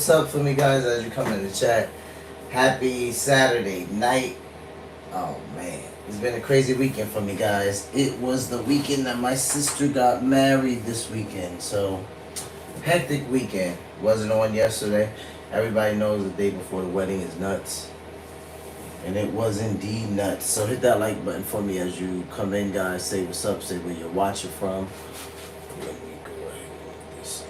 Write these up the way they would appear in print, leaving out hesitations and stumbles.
what's up for me, guys, as you come in the chat. Happy Saturday night. Oh, man. It's been a crazy weekend for me, guys. It was the weekend that my sister got married this weekend. So, hectic weekend. Wasn't on yesterday. Everybody knows the day before the wedding is nuts. And it was indeed nuts. So, hit that like button for me as you come in, guys. Say what's up. Say where you're watching from. Let me go ahead and move this.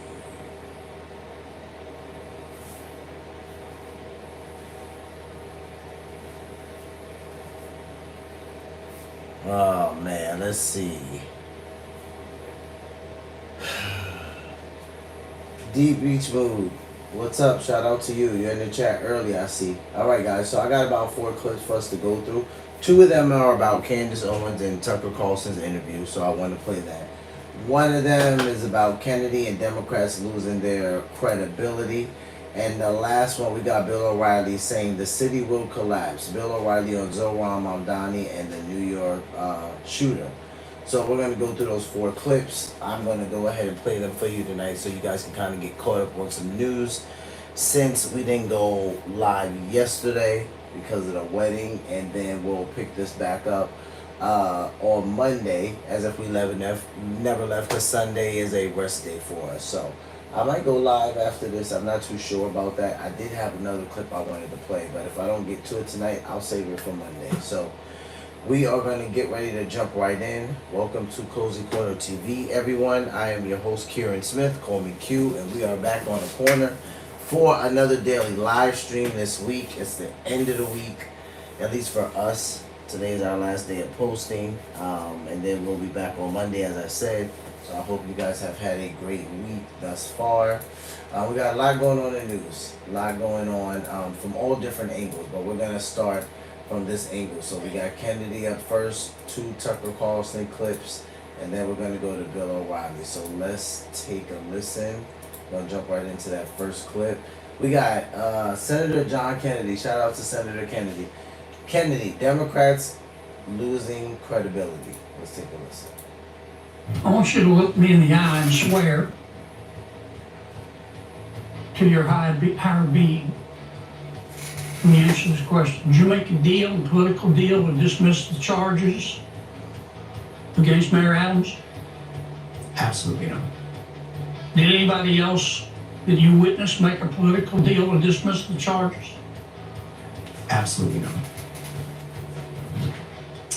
Oh man, let's see. Deep Beach Mood. What's up? Shout out to you. You're in the chat early, I see. Alright guys, so I got about 4 clips for us to go through. 2 of them are about Candace Owens and Tucker Carlson's interview, so I want to play that. One of them is about Kennedy and Democrats losing their credibility. And the last one, we got Bill O'Reilly saying the city will collapse. Bill O'Reilly on Zohran Mamdani and the New York shooter. So we're going to go through those 4 clips. I'm going to go ahead and play them for you tonight so you guys can kind of get caught up on some news. Since we didn't go live yesterday because of the wedding, and then we'll pick this back up on Monday, as if we never left, because Sunday is a rest day for us. So I might go live after this. I'm not too sure about that. I did have another clip I wanted to play, but if I don't get to it tonight, I'll save it for Monday. So we are going to get ready to jump right in. Welcome to Cozy Corner TV, everyone. I am your host, Kieran Smith. Call me Q, and we are back on the corner for another daily live stream this week. It's the end of the week, at least for us. Today is our last day of posting, and then we'll be back on Monday, as I said. So I hope you guys have had a great week thus far. We got a lot going on in the news, a lot going on from all different angles, but we're going to start from this angle. So we got Kennedy up first, 2 Tucker Carlson clips, and then we're going to go to Bill O'Reilly. So let's take a listen. We're going to jump right into that first clip. We got Senator John Kennedy. Shout out to Senator Kennedy. Kennedy, Democrats losing credibility. Let's take a listen. I want you to look me in the eye and swear to your higher being. Let me answer this question. Did you make a political deal to dismiss the charges against Mayor Adams? Absolutely not. Did anybody else that you witnessed make a political deal to dismiss the charges? Absolutely not.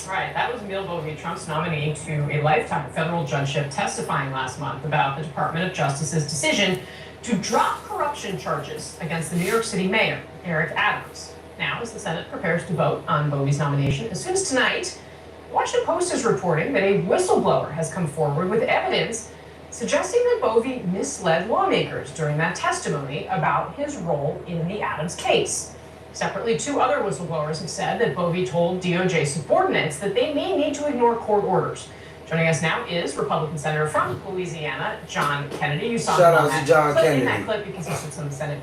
Right, that was Emil Bovee, Trump's nominee to a lifetime federal judgeship, testifying last month about the Department of Justice's decision to drop corruption charges against the New York City mayor, Eric Adams. Now, as the Senate prepares to vote on Bovee's nomination, as soon as tonight, the Washington Post is reporting that a whistleblower has come forward with evidence suggesting that Bovee misled lawmakers during that testimony about his role in the Adams case. Separately, 2 other whistleblowers have said that Bovee told DOJ subordinates that they may need to ignore court orders. Joining us now is Republican Senator from Louisiana, John Kennedy. You saw Shout him out on to that John clip, Kennedy. in that clip because he sits on the Senate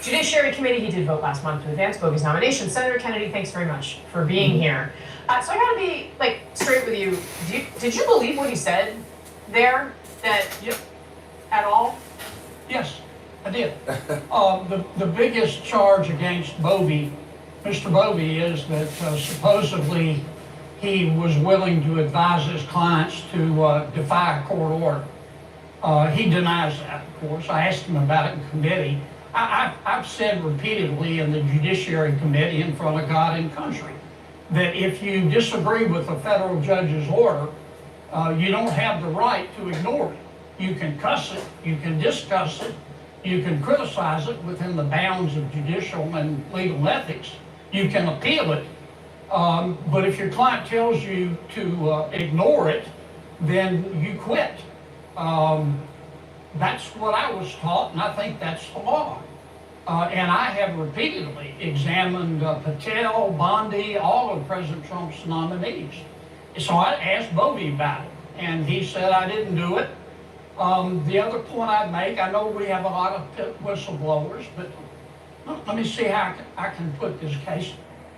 Judiciary Committee. He did vote last month to advance Bovee's nomination. Senator Kennedy, thanks very much for being here. So I gotta be straight with you. Did you believe what he said there? At all? Yes, I did. The biggest charge against Bovee, Mr. Bovee, is that supposedly he was willing to advise his clients to defy a court order. He denies that, of course. I asked him about it in committee. I've said repeatedly in the Judiciary Committee in front of God and country that if you disagree with a federal judge's order, you don't have the right to ignore it. You can cuss it, you can discuss it, you can criticize it within the bounds of judicial and legal ethics. You can appeal it, but if your client tells you to ignore it, then you quit. That's what I was taught, and I think that's the law. And I have repeatedly examined Patel, Bondi, all of President Trump's nominees. So I asked Bovee about it, and he said I didn't do it. The other point I'd make, I know we have a lot of whistleblowers, but let me see how I can put this case.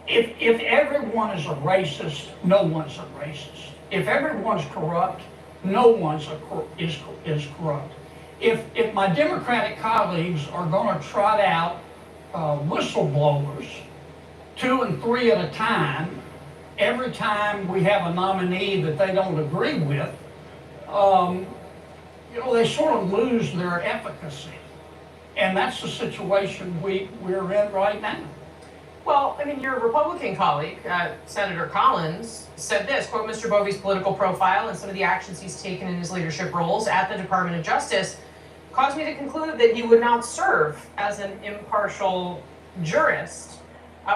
If everyone is a racist, no one's a racist. If everyone's corrupt, no one's is corrupt. if my Democratic colleagues are going to trot out whistleblowers 2 and 3 at a time, every time we have a nominee that they don't agree with, they sort of lose their efficacy. And that's the situation we're in right now. Well, I mean, your Republican colleague, Senator Collins, said this, quote, Mr. Bovey's political profile and some of the actions he's taken in his leadership roles at the Department of Justice caused me to conclude that he would not serve as an impartial jurist.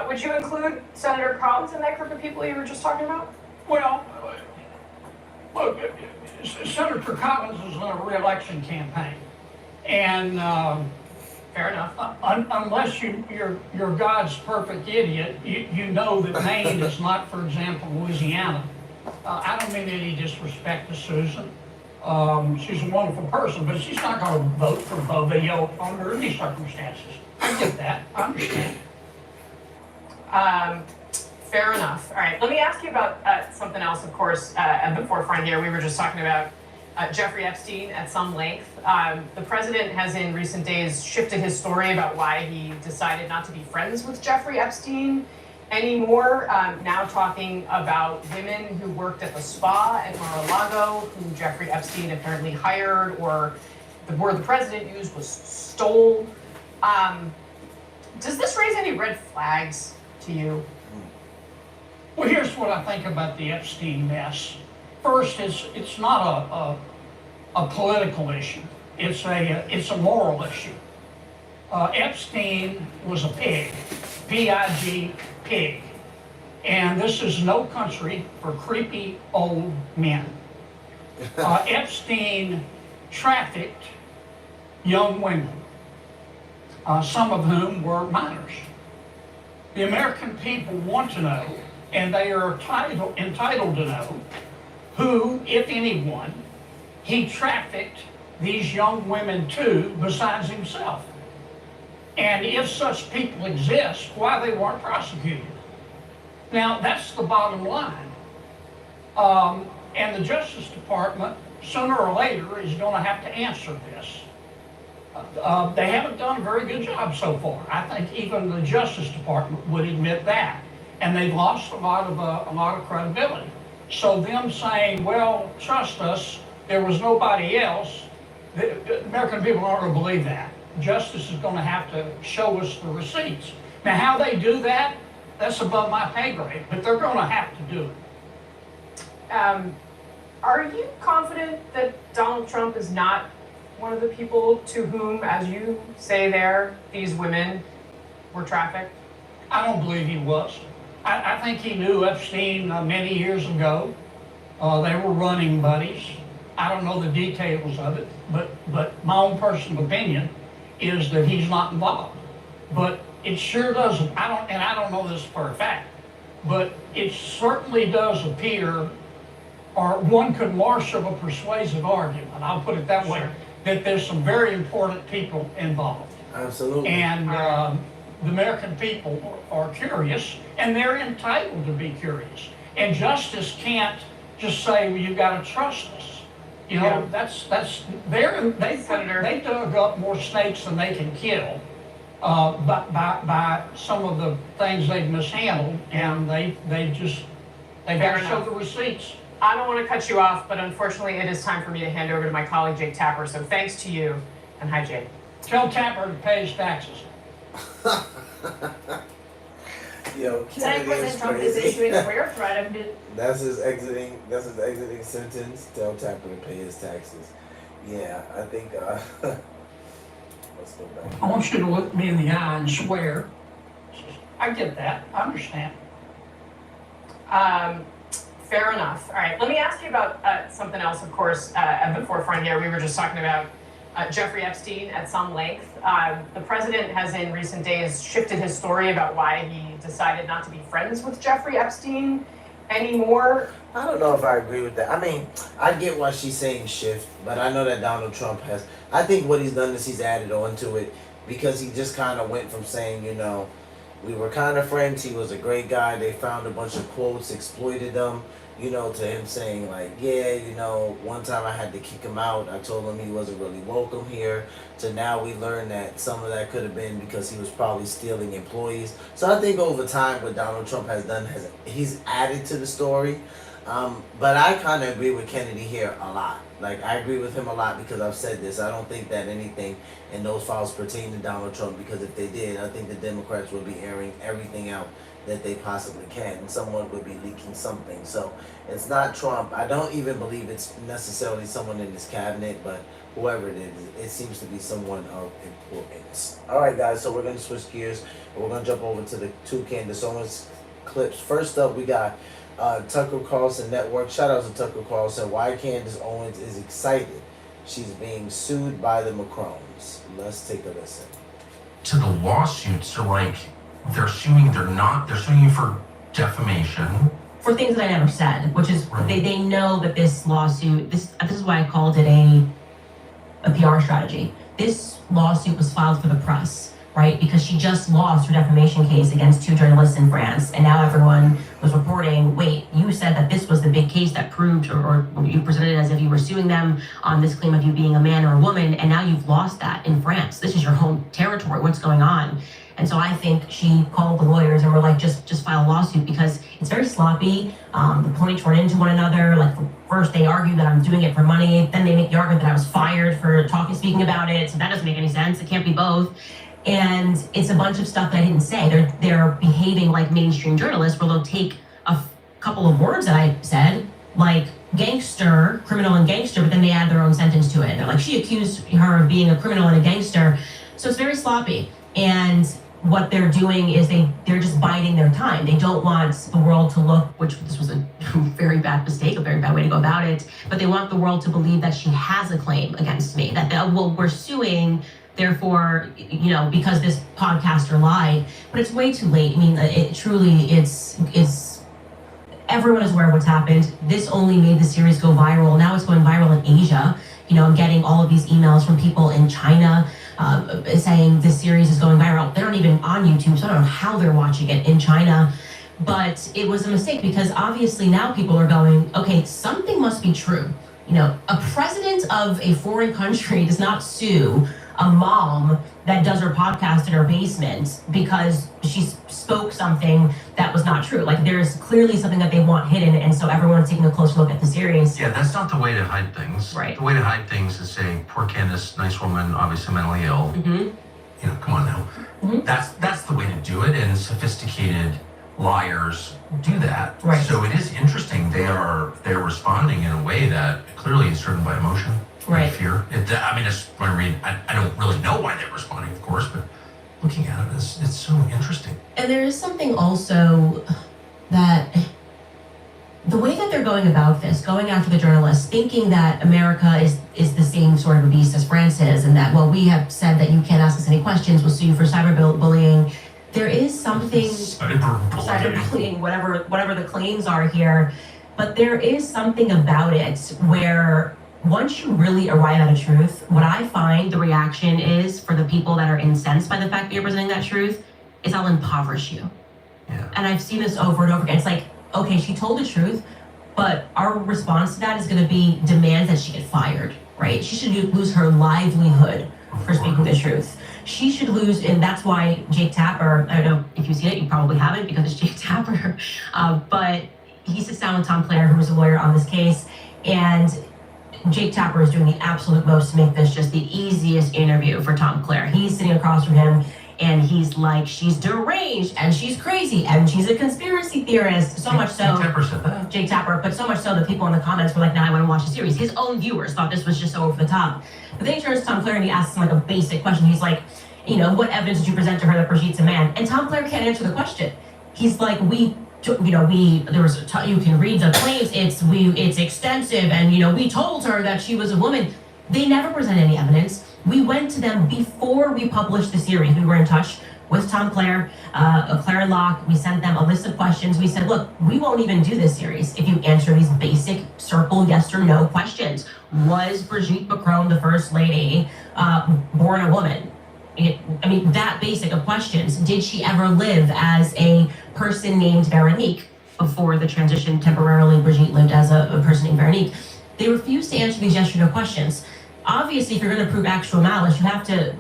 Would you include Senator Collins in that group of people you were just talking about? Well, look, Senator Collins is in a re-election campaign. And Fair enough. unless you're God's perfect idiot, you know that Maine is not, for example, Louisiana. I don't mean any disrespect to Susan. She's a wonderful person, but she's not going to vote for Bovey under any circumstances. I get that. I understand. Fair enough. All right, let me ask you about something else, of course, at the forefront here. We were just talking about Jeffrey Epstein at some length. The president has in recent days shifted his story about why he decided not to be friends with Jeffrey Epstein anymore, now talking about women who worked at the spa at Mar-a-Lago, who Jeffrey Epstein apparently hired, or the word the president used was stole. Does this raise any red flags to you? Well, here's what I think about the Epstein mess. First, it's not a political issue. It's a moral issue. Epstein was a pig, P-I-G, pig. And this is no country for creepy old men. Epstein trafficked young women, some of whom were minors. The American people want to know, and they are entitled to know, who, if anyone, he trafficked these young women to besides himself. And if such people exist, why they weren't prosecuted. Now, that's the bottom line. And the Justice Department, sooner or later, is going to have to answer this. They haven't done a very good job so far. I think even the Justice Department would admit that. And they've lost a lot of credibility. So them saying, well, trust us, there was nobody else, the American people aren't going to believe that. Justice is going to have to show us the receipts. Now, how they do that, that's above my pay grade, but they're going to have to do it. Are you confident that Donald Trump is not one of the people to whom, as you say there, these women were trafficked? I don't believe he was. I think he knew Epstein many years ago. They were running buddies. I don't know the details of it, but my own personal opinion is that he's not involved. But it sure doesn't, I don't know this for a fact, but it certainly does appear, or one could marshal a persuasive argument, I'll put it that way, Sure. that there's some very important people involved. Absolutely. And the American people are curious, and they're entitled to be curious. And justice can't just say, well, you gotta trust us. You know, they dug up more snakes than they can kill by some of the things they've mishandled, and they got to show the receipts. I don't want to cut you off, but unfortunately it is time for me to hand over to my colleague Jake Tapper. So thanks to you, and hi Jake. Tell Tapper to pay his taxes. Yo, Senate President Trump is issuing a rare threat of That's his exiting sentence. Tell Tapper to pay his taxes. Yeah, I think let's go back. I want you to look me in the eye and swear. I get that. I understand. Fair enough. All right, let me ask you about something else, of course, at the forefront here. We were just talking about Jeffrey Epstein at some length. The president has in recent days shifted his story about why he decided not to be friends with Jeffrey Epstein anymore. I don't know if I agree with that. I mean, I get why she's saying shift, but I know that Donald Trump has. I think what he's done is he's added on to it because he just kind of went from saying, you know, we were kind of friends, he was a great guy, they found a bunch of quotes, exploited them, to him saying like, yeah, one time I had to kick him out. I told him he wasn't really welcome here. To now we learn that some of that could have been because he was probably stealing employees. So I think over time what Donald Trump has done he's added to the story. But I kind of agree with Kennedy here a lot. Like, I agree with him a lot because I've said this. I don't think that anything in those files pertain to Donald Trump, because if they did, I think the Democrats would be airing everything out that they possibly can, and someone would be leaking something. So it's not Trump. I don't even believe it's necessarily someone in his cabinet, but whoever it is, it seems to be someone of importance. All right, guys, so we're going to switch gears, and we're going to jump over to the two Candace Owens clips. First up, we got Tucker Carlson Network. Shout out to Tucker Carlson. Why Candace Owens is excited she's being sued by the Macrons. Let's take a listen. To the lawsuits are like, they're suing you for defamation. For things that I never said, which is Right. they know that this lawsuit, this is why I called it a PR strategy. This lawsuit was filed for the press, right? Because she just lost her defamation case against 2 journalists in France, and now everyone was reporting, wait, you said that this was the big case that proved, or you presented it as if you were suing them on this claim of you being a man or a woman, and now you've lost that in France. This is your home territory. What's going on? And so I think she called the lawyers and were like, just file a lawsuit, because it's very sloppy. The ponies run into one another. Like, first they argue that I'm doing it for money, then they make the argument that I was fired for speaking about it. So that doesn't make any sense. It can't be both. And it's a bunch of stuff that I didn't say. They're behaving like mainstream journalists, where they'll take a couple of words that I said, like gangster, criminal and gangster, but then they add their own sentence to it. They're like, she accused her of being a criminal and a gangster. So it's very sloppy. And what they're doing is they're just biding their time. They don't want the world to look, which this was a very bad mistake, a very bad way to go about it, but they want the world to believe that she has a claim against me, that we're suing, therefore, because this podcaster lied. But it's way too late. I mean, it's everyone is aware of what's happened. This only made the series go viral. Now it's going viral in Asia. I'm getting all of these emails from people in China saying this series is going viral. They're not even on YouTube, so I don't know how they're watching it in China. But it was a mistake, because obviously now people are going, okay, something must be true. A president of a foreign country does not sue a mom that does her podcast in her basement because she spoke something that was not true. Like, there's clearly something that they want hidden, and so everyone's taking a closer look at the series. Yeah, that's not the way to hide things. Right. The way to hide things is saying, poor Candace, nice woman, obviously mentally ill. Mm-hmm. Come on now. Mm-hmm. That's the way to do it, and sophisticated liars do that. Right. So it is interesting. They're responding in a way that clearly is driven by emotion. Right. And fear. When I read, I don't really know why they're responding, of course, but looking at it, it's so interesting. And there is something also that the way that they're going about this, going after the journalists, thinking that America is the same sort of a beast as France is, and that, well, we have said that you can't ask us any questions, we'll sue you for cyberbullying. There is something, cyberbullying, whatever the claims are here, but there is something about it where once you really arrive at a truth, what I find the reaction is, for the people that are incensed by the fact that you're presenting that truth, is I'll impoverish you. Yeah. And I've seen this over and over again. It's like, okay, she told the truth, but our response to that is going to be demands that she get fired, right? She should lose her livelihood for speaking the truth. She should lose, and that's why Jake Tapper, I don't know if you've seen it, you probably haven't because it's Jake Tapper, but he sits down with Tom Clare, who was a lawyer on this case, and Jake Tapper is doing the absolute most to make this just the easiest interview for Tom Clare. He's sitting across from him, and he's like, she's deranged, and she's crazy, and she's a conspiracy theorist. So much so, Jake Tapper said that. Jake Tapper, but so much so that people in the comments were like, nah, I want to watch the series. His own viewers thought this was just so over the top. But then he turns to Tom Clare and he asks him like a basic question. He's like, what evidence did you present to her that Brigitte's a man? And Tom Clare can't answer the question. He's like, you can read the claims, it's extensive, and we told her that she was a woman. They never present any evidence. We went to them before we published the series. We were in touch with Tom Clare, Clare Locke. We sent them a list of questions. We said, look, we won't even do this series if you answer these basic circle yes or no questions. Was Brigitte Macron, the first lady, born a woman? That basic of questions. Did she ever live as a person named Veronique before the transition temporarily, Brigitte lived as a person named Veronique. They refused to answer these yes or no questions. Obviously, if you're going to prove actual malice, you have to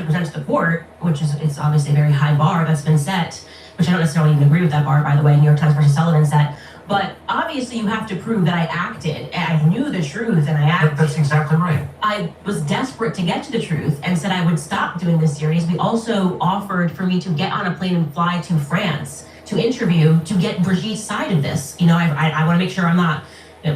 present to the court, which is it's obviously a very high bar that's been set, which I don't necessarily even agree with that bar, by the way, New York Times versus Sullivan set. But obviously, you have to prove that I acted, and I knew the truth, and I acted. That's exactly right. I was desperate to get to the truth and said I would stop doing this series. We also offered for me to get on a plane and fly to France to interview, to get Brigitte's side of this. You know, I want to make sure I'm not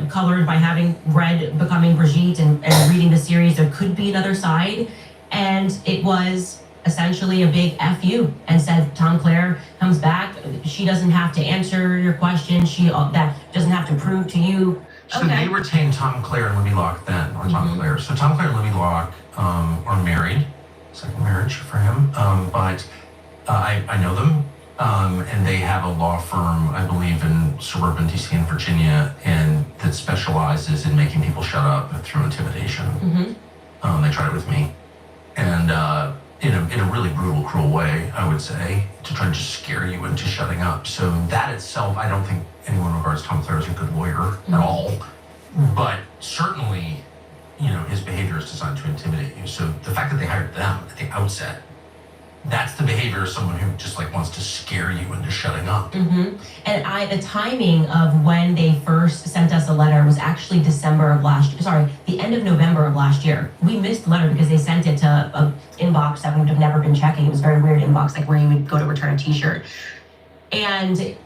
colored by having read Becoming Brigitte and reading the series. There could be another side. And it was essentially a big F you, and said Tom Claire comes back. She doesn't have to answer your question. She that doesn't have to prove to you. So Okay. they retained Tom Claire and Libby Locke then, or Tom Claire. So Tom Claire and Libby Locke are married, second marriage for him. But I know them, and they have a law firm, I believe, in suburban DC and Virginia, and that specializes in making people shut up through intimidation. They tried it with me, and in a really brutal, cruel way, I would say, to try and just scare you into shutting up. So that itself, I don't think anyone regards Tom Claire as a good lawyer at all. But certainly, you know, his behavior is designed to intimidate you. So the fact that they hired them at the outset, that's the behavior of someone who just like wants to scare you into shutting up. And the timing of when they first sent us a letter was actually the end of November of last year. We missed the letter because they sent it to an inbox that we would have never been checking. It was a very weird inbox, like where you would go to return a t-shirt. And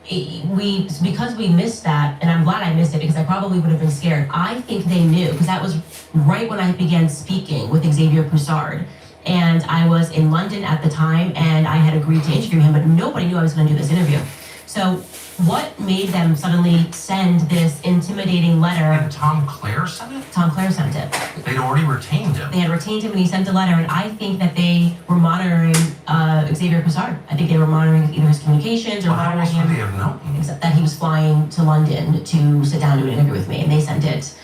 because we missed that, and I'm glad I missed it because I probably would have been scared. I think they knew, because that was right when I began speaking with Xavier Poussard. And I was in London at the time, and I had agreed to interview him, but nobody knew I was going to do this interview. So what made them suddenly send this intimidating letter? And Tom Claire sent it? Tom Claire sent it. They'd already retained him. They had retained him, and he sent a letter, and I think that they were monitoring Xavier Poussard. I think they were monitoring either his communications or Well, how monitoring else would him. they have known? Except that he was flying to London to sit down and do an interview with me, and they sent it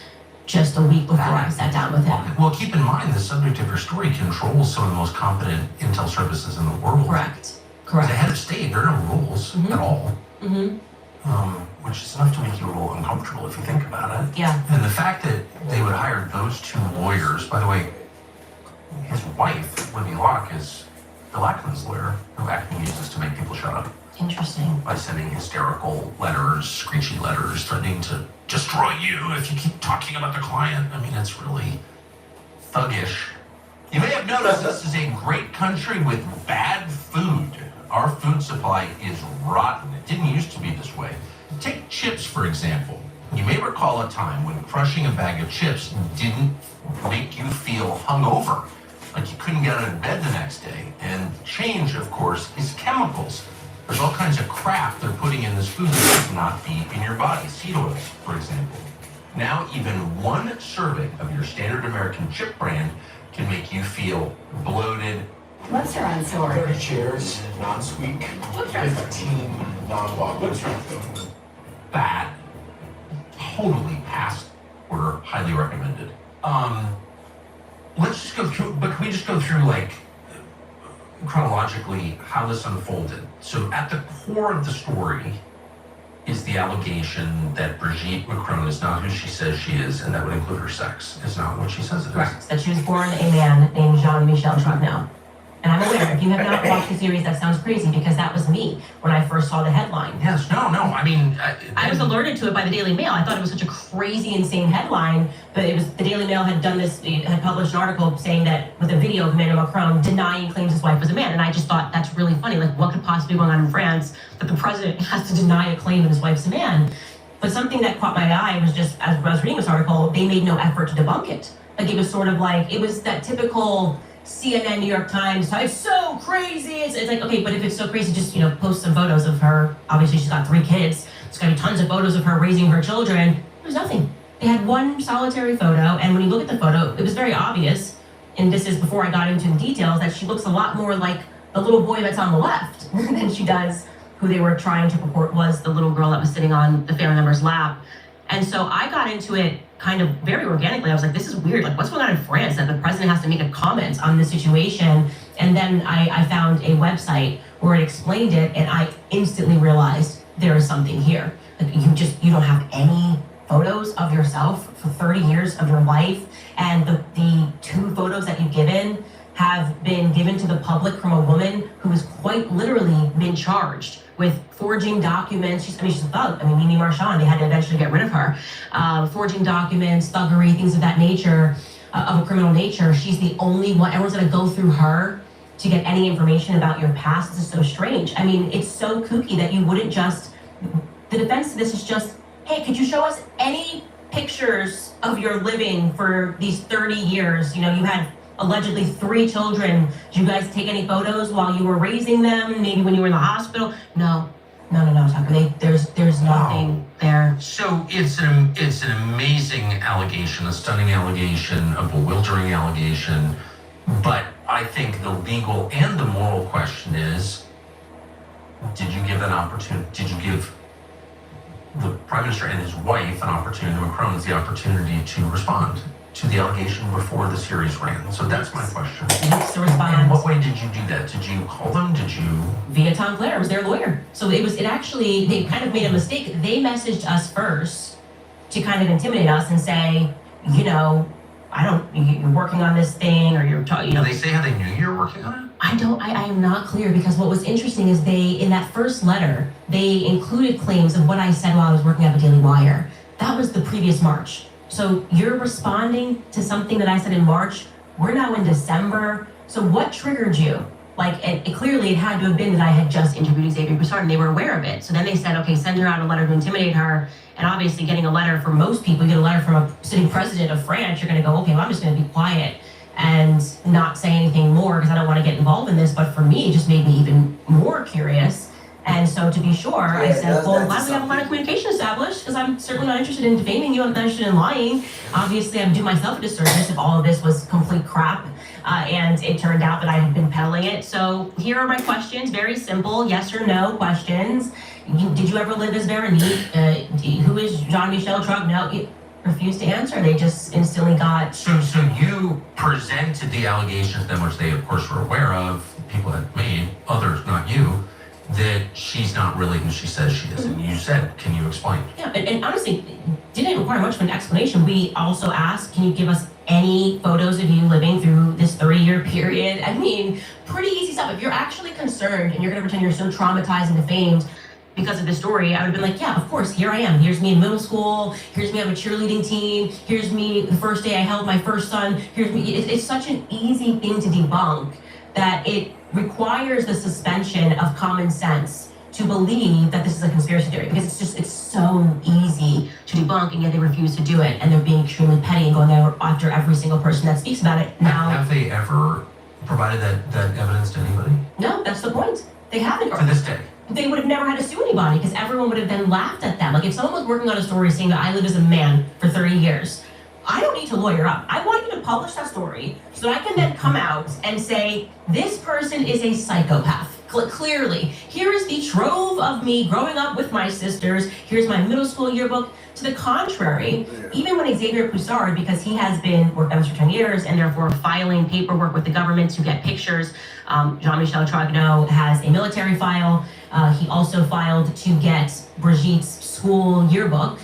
just a week before I sat down with him. Well, keep in mind, the subject of your story controls some of the most competent intel services in the world. Correct. As a head of state, there are no rules at all. Which is enough to make you a little uncomfortable if you think about it. Yeah. And the fact that they would hire those two lawyers, by the way, his wife, Libby Locke, is Bill Ackman's lawyer, who Ackman uses to make people shut up Interesting. by sending hysterical letters, screechy letters, threatening to destroy you if you keep talking about the client. I mean, it's really thuggish. You may have noticed this is a great country with bad food. Our food supply is rotten. It didn't used to be this way. Take chips, for example. You may recall a time when crushing a bag of chips didn't make you feel hungover, like you couldn't get out of bed the next day. And change, of course, is chemicals. There's all kinds of crap they're putting in this food that should not be in your body. Seed oils, for example. Now, even one serving of your standard American chip brand can make you feel bloated. What's your on store? 30 chairs, non-squeak, 15 non-walk. What's your Fat, totally past order, highly recommended. Let's just go through, but can we just go through like chronologically how this unfolded? So at the core of the story is the allegation that Brigitte Macron is not who she says she is, and that would include her sex, is not what she says it is. Correct. That she was born a man named Jean-Michel Charbonneau. And I'm aware, if you have not watched the series, that sounds crazy because that was me when I first saw the headline. Yes, no, I mean... I was alerted to it by the Daily Mail. I thought it was such a crazy, insane headline, but it was the Daily Mail had done this, had published an article saying that with a video of Emmanuel Macron denying claims his wife was a man, and I just thought that's really funny. Like, what could possibly be going on in France that the president has to deny a claim that his wife's a man? But something that caught my eye was just, as I was reading this article, they made no effort to debunk it. Like, it was sort of like, it was that typical CNN, New York Times, it's so crazy. It's like, okay, but if it's so crazy, just, post some photos of her. Obviously, she's got 3 kids. There's gonna be tons of photos of her raising her children. There's nothing. They had one solitary photo, and when you look at the photo, it was very obvious, and this is before I got into the details, that she looks a lot more like the little boy that's on the left than she does who they were trying to purport was the little girl that was sitting on the family member's lap. And so I got into it kind of very organically. I was like, this is weird. Like, what's going on in France that the president has to make a comment on this situation? And then I found a website where it explained it, and I instantly realized there is something here. Like you don't have any photos of yourself for 30 years of your life, and the 2 photos that you've given have been given to the public from a woman who has quite literally been charged with forging documents. She's a thug. Mimi Marchand, they had to eventually get rid of her. Forging documents, thuggery, things of that nature, of a criminal nature. She's the only one. Everyone's gonna go through her to get any information about your past. This is so strange. It's so kooky that you wouldn't just, the defense to this is just, hey, could you show us any pictures of your living for these 30 years? You had allegedly 3 children. Did you guys take any photos while you were raising them? Maybe when you were in the hospital? No, Tucker. There's nothing there. So it's an amazing allegation, a stunning allegation, a bewildering allegation. But I think the legal and the moral question is, did you give the Prime Minister and his wife an opportunity, Macrons, the opportunity to respond to the allegation before the series ran? So that's my question. Yes, to respond. In what way did you do that? Did you call them? Did you? Via Tom Clare, was their lawyer. So it actually, they kind of made a mistake. They messaged us first to kind of intimidate us and say, you're working on this thing, or you're talking, Did they say how they knew you were working on it? I am not clear, because what was interesting is in that first letter, they included claims of what I said while I was working at the Daily Wire. That was the previous March. So you're responding to something that I said in March. We're now in December. So what triggered you? Clearly it had to have been that I had just interviewed Xavier Broussard and they were aware of it. So then they said, okay, send her out a letter to intimidate her. And obviously getting a letter from most people, you get a letter from a sitting president of France, you're gonna go, okay, well, I'm just gonna be quiet and not say anything more because I don't want to get involved in this. But for me, it just made me even more curious. And so to be sure, I said, well, I'm glad we have a line of communication established, because I'm certainly not interested in defaming you. I'm not interested in lying. Obviously, I'm doing myself a disservice if all of this was complete crap. And it turned out that I had been peddling it. So here are my questions, very simple, yes or no questions. Did you ever live as Veronique? Who is Jean-Michel Trug? No, you refused to answer. They just instantly got... So you presented the allegations, then, which they, of course, were aware of, people had made, others, not you, that she's not really who she says she is. And you said, can you explain? Yeah, and honestly, didn't require much of an explanation. We also asked, can you give us any photos of you living through this 30-year period? Pretty easy stuff. If you're actually concerned and you're going to pretend you're so traumatized and defamed because of the story, I would have been like, yeah, of course, here I am. Here's me in middle school. Here's me on a cheerleading team. Here's me the first day I held my first son. Here's me. It's such an easy thing to debunk that it requires the suspension of common sense to believe that this is a conspiracy theory, because it's so easy to debunk, and yet they refuse to do it, and they're being extremely petty and going after every single person that speaks about it. Now, have they ever provided that evidence to anybody? No, that's the point. They haven't. To this day? They would have never had to sue anybody, because everyone would have then laughed at them. Like, if someone was working on a story saying that I lived as a man for 30 years, I don't need to lawyer up. I want you to publish that story so that I can then come out and say, this person is a psychopath. Clearly, here is the trove of me growing up with my sisters. Here's my middle school yearbook. To the contrary, even when Xavier Broussard, because he has been worked on this for 10 years and therefore filing paperwork with the government to get pictures, Jean-Michel Trogneau has a military file. He also filed to get Brigitte's school yearbook,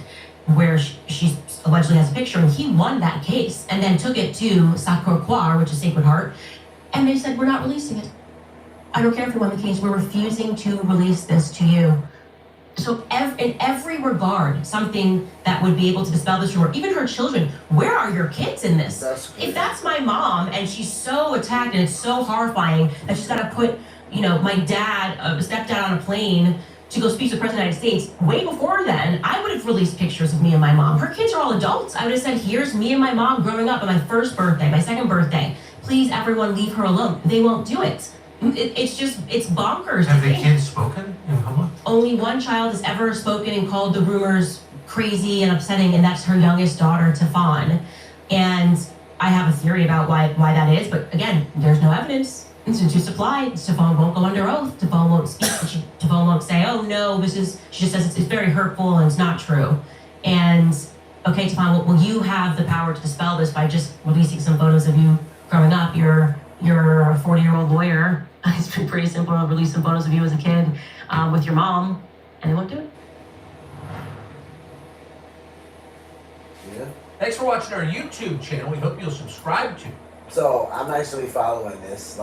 where she allegedly has a picture, and he won that case and then took it to Sacre-Cœur, which is Sacred Heart, and they said, we're not releasing it. I don't care if you won the case, we're refusing to release this to you. So in every regard, something that would be able to dispel this rumor, even her children, where are your kids in this? If that's my mom and she's so attacked and it's so horrifying that she's got to put, my dad, stepdad on a plane to go speak to the President of the United States, way before then, I would have released pictures of me and my mom. Her kids are all adults. I would have said, here's me and my mom growing up on my first birthday, my second birthday. Please, everyone, leave her alone. They won't do it. It's bonkers. Have the kids spoken in public? Only one child has ever spoken and called the rumors crazy and upsetting, and that's her youngest daughter, Tefan. And I have a theory about why that is, but again, there's no evidence to supply. Tefan won't go under oath. Tefan won't speak. Tefan won't say, oh no, she just says it's very hurtful and it's not true. And okay, Tefan, will you have the power to dispel this by just releasing some photos of you growing up? You're a 40-year-old lawyer. It's been pretty simple to release some photos of you as a kid with your mom. and they won't do it. Yeah. Thanks for watching our YouTube channel. We hope you'll subscribe to. So I'm actually following this,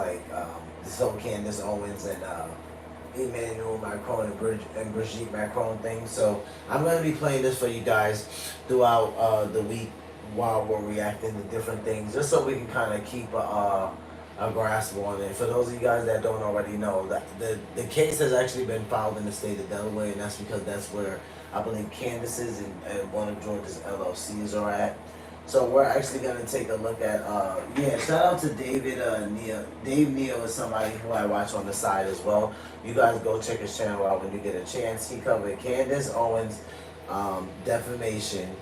this whole Candace Owens and Emmanuel Macron and Brigitte Macron thing. So I'm going to be playing this for you guys throughout the week while we're reacting to different things, just so we can kind of keep a grasp on it. For those of you guys that don't already know, that the case has actually been filed in the state of Delaware, and that's because that's where I believe Candace's and one of George's LLCs are at. So we're actually going to take a look at, shout out to David Neal. Dave Neal is somebody who I watch on the side as well. You guys go check his channel out when you get a chance. He covered Candace Owens' defamation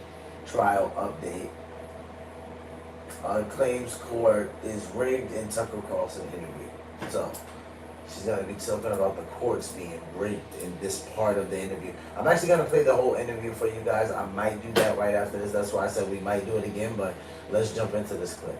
trial update. Claims court is rigged in Tucker Carlson interview. So she's going to be talking about the courts being rigged in this part of the interview. I'm actually going to play the whole interview for you guys. I might do that right after this. That's why I said we might do it again, but let's jump into this clip.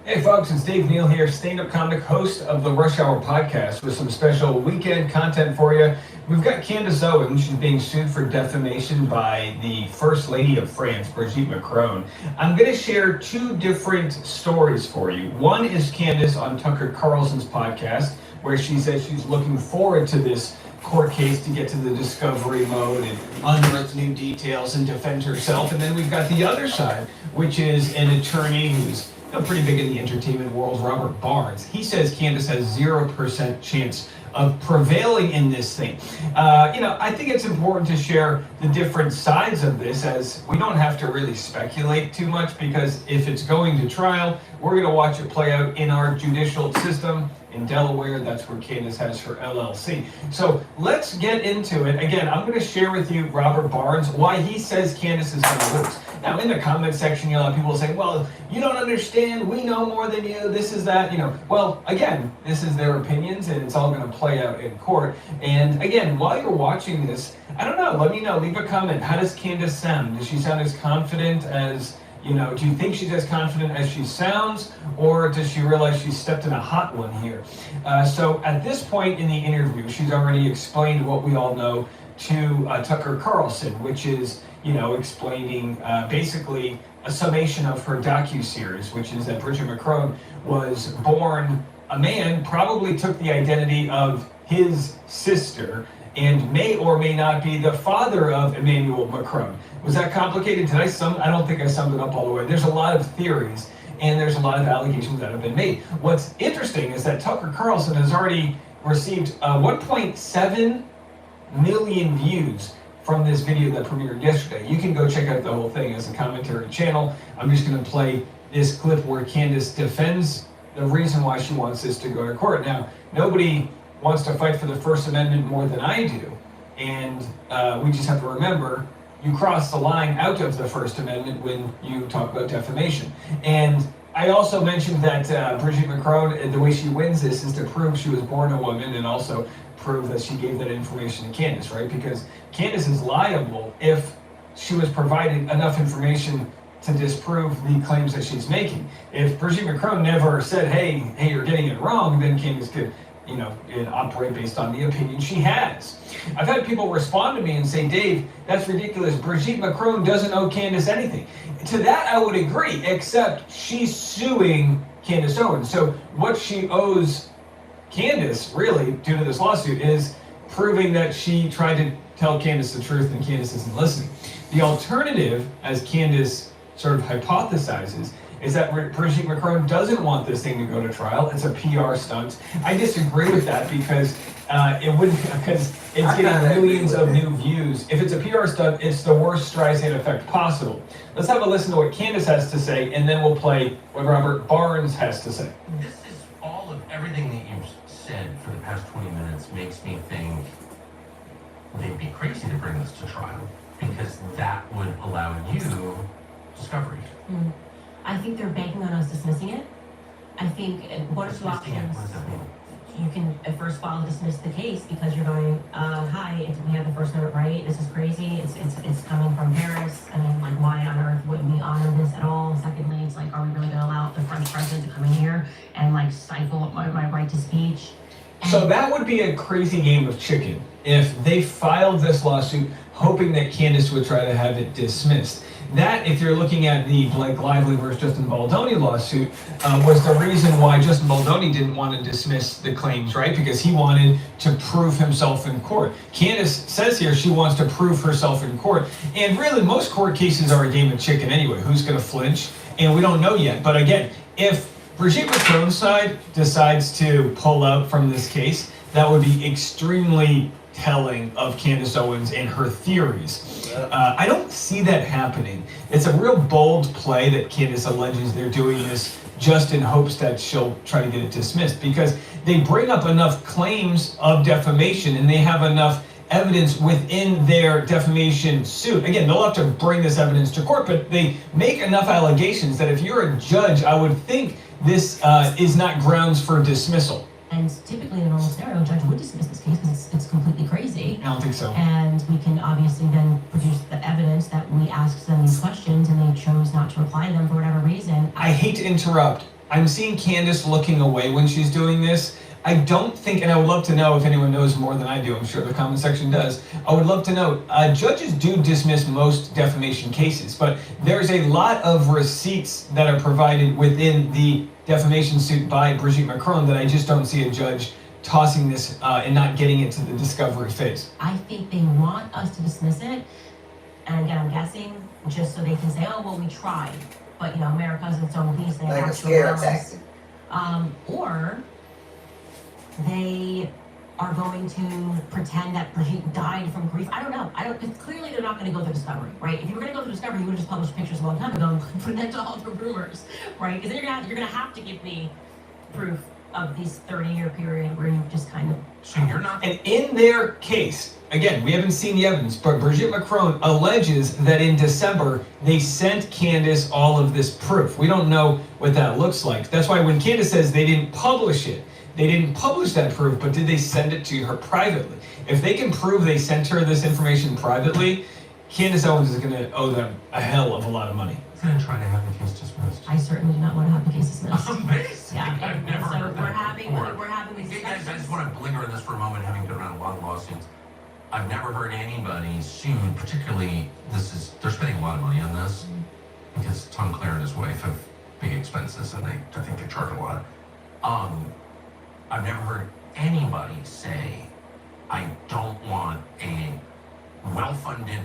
Hey folks, it's Dave Neal here, stand-up comic, host of the Rush Hour podcast with some special weekend content for you. We've got Candace Owens. She's being sued for defamation by the First Lady of France, Brigitte Macron. I'm going to share two different stories for you. One is Candace on Tucker Carlson's podcast, where she says she's looking forward to this court case to get to the discovery mode and unearth new details and defend herself. And then we've got the other side, which is an attorney who's pretty big in the entertainment world, Robert Barnes. He says Candace has 0% chance of prevailing in this thing. I think it's important to share the different sides of this, as we don't have to really speculate too much, because if it's going to trial, we're going to watch it play out in our judicial system in Delaware. That's where Candace has her LLC. So let's get into it. Again, I'm going to share with you Robert Barnes, why he says Candace is going to lose. Now, in the comment section, you'll have people saying, well, you don't understand, we know more than you, this is that, Well, again, this is their opinions, and it's all going to play out in court. And again, while you're watching this, I don't know, let me know, leave a comment. How does Candace sound? Does she sound as confident as, do you think she's as confident as she sounds, or does she realize she's stepped in a hot one here? So at this point in the interview, she's already explained what we all know to Tucker Carlson, which is, explaining basically a summation of her docuseries, which is that Brigitte Macron was born a man, probably took the identity of his sister, and may or may not be the father of Emmanuel Macron. Was that complicated? I don't think I summed it up all the way. There's a lot of theories, and there's a lot of allegations that have been made. What's interesting is that Tucker Carlson has already received 1.7 million views from this video that premiered yesterday. You can go check out the whole thing as a commentary channel. I'm just going to play this clip where Candace defends the reason why she wants this to go to court. Now, nobody wants to fight for the First Amendment more than I do, and we just have to remember, you cross the line out of the First Amendment when you talk about defamation. And I also mentioned that Brigitte Macron, the way she wins this is to prove she was born a woman, and also prove that she gave that information to Candace, right? Because Candace is liable if she was provided enough information to disprove the claims that she's making. If Brigitte Macron never said, hey, you're getting it wrong, then Candace could, operate based on the opinion she has. I've had people respond to me and say, Dave, that's ridiculous. Brigitte Macron doesn't owe Candace anything. To that, I would agree, except she's suing Candace Owens. So what she owes Candace, really, due to this lawsuit, is proving that she tried to tell Candace the truth and Candace isn't listening. The alternative, as Candace sort of hypothesizes, is that Brigitte Macron doesn't want this thing to go to trial. It's a PR stunt. I disagree with that because because it's getting millions of new views. If it's a PR stunt, it's the worst Streisand effect possible. Let's have a listen to what Candace has to say, and then we'll play what Robert Barnes has to say. This is all of everything that you've said for the past 20 minutes makes me think they'd be crazy to bring this to trial, because that would allow you discovery. I think they're banking on us dismissing it. I think one or two Dismissing it, options. what does that mean? You can at first file dismiss the case because you're going, hi, we have the First Amendment right. This is crazy. It's coming from Paris. I mean, like, why on earth wouldn't we honor this at all? Secondly, it's like, are we really going to allow the French president to come in here and like stifle my right to speech? So that would be a crazy game of chicken if they filed this lawsuit hoping that Candace would try to have it dismissed. That, if you're looking at the Blake Lively versus Justin Baldoni lawsuit, was the reason why Justin Baldoni didn't want to dismiss the claims, right? Because he wanted to prove himself in court. Candace says here she wants to prove herself in court. And really, most court cases are a game of chicken anyway. Who's going to flinch? And we don't know yet. But again, if Brigitte Macron's side decides to pull out from this case, that would be extremely telling of Candace Owens and her theories. I don't see that happening. It's a real bold play that Candace alleges they're doing this just in hopes that she'll try to get it dismissed, because they bring up enough claims of defamation and they have enough evidence within their defamation suit. Again, they'll have to bring this evidence to court, but they make enough allegations that if you're a judge, I would think this is not grounds for dismissal. And typically in a normal scenario, a judge would dismiss this case because it's completely crazy. I don't think so. And we can obviously then produce the evidence that we asked them these questions and they chose not to reply to them for whatever reason. I hate to interrupt. I'm seeing Candace looking away when she's doing this. I don't think, and I would love to know if anyone knows more than I do, I'm sure the comment section does. I would love to know, judges do dismiss most defamation cases, but there's a lot of receipts that are provided within the defamation suit by Brigitte Macron that I just don't see a judge tossing this and not getting it to the discovery phase. I think they want us to dismiss it, and again, I'm guessing, just so they can say, oh, well, we tried. But, you know, America's its own beast. They Like have a to scare allow us. tactic. Or they are going to pretend that Brigitte died from grief. I don't know. Because clearly they're not going to go through discovery, right? If you were going to go through discovery, you would have just published pictures a long time ago and put an end to all the rumors, right? Because then you're going to have to give me proof of this 30-year period where you just kind of... So you're not. And in their case, again, we haven't seen the evidence, but Brigitte Macron alleges that in December, they sent Candace all of this proof. We don't know what that looks like. That's why when Candace says they didn't publish it, they didn't publish that proof, but did they send it to her privately? If they can prove they sent her this information privately, Candace Owens is going to owe them a hell of a lot of money. I'm going to try to have the case dismissed. I certainly do not want to have the case dismissed. Amazing. Yeah, I've never so heard that before. we're having these Hey guys, I just discussions. want to linger on this for a moment, having been around a lot of lawsuits. I've never heard anybody sued, particularly they're spending a lot of money on this because Tom Clare and his wife have big expenses and I think they charge a lot. I've never heard anybody say, I don't want a well-funded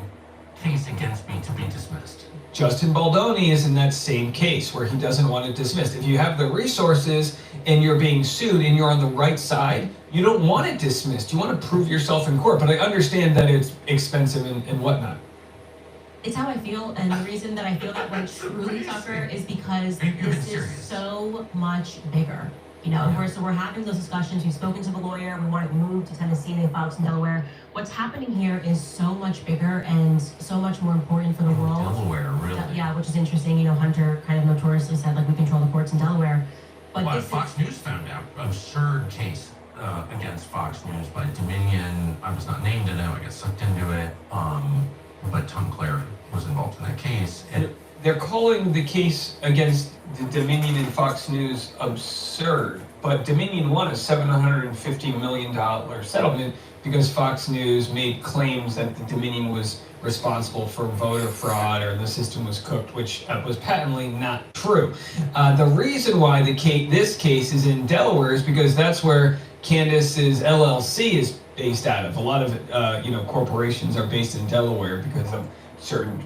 case against me to be dismissed. Justin Baldoni is in that same case where he doesn't want it dismissed. If you have the resources and you're being sued and you're on the right side, you don't want it dismissed. You want to prove yourself in court. But I understand that it's expensive and whatnot. It's how I feel, and the reason that I feel that way truly, Tucker, is because this is so much bigger. You know, we're having those discussions. We've spoken to the lawyer. We want it moved to Tennessee. They filed in Delaware. What's happening here is so much bigger and so much more important for the world. Delaware, really? Yeah, which is interesting. You know, Hunter kind of notoriously said, like, we control the courts in Delaware. But Well, this Fox News found out absurd case against Fox News by Dominion. I was not named in it. I got sucked into it. But Tom Clare was involved in that case. And They're calling the case against the Dominion and Fox News absurd, but Dominion won a $750 million settlement because Fox News made claims that the Dominion was responsible for voter fraud or the system was cooked, which was patently not true. The reason why this case is in Delaware is because that's where Candace's LLC is based out of. A lot of corporations are based in Delaware because of certain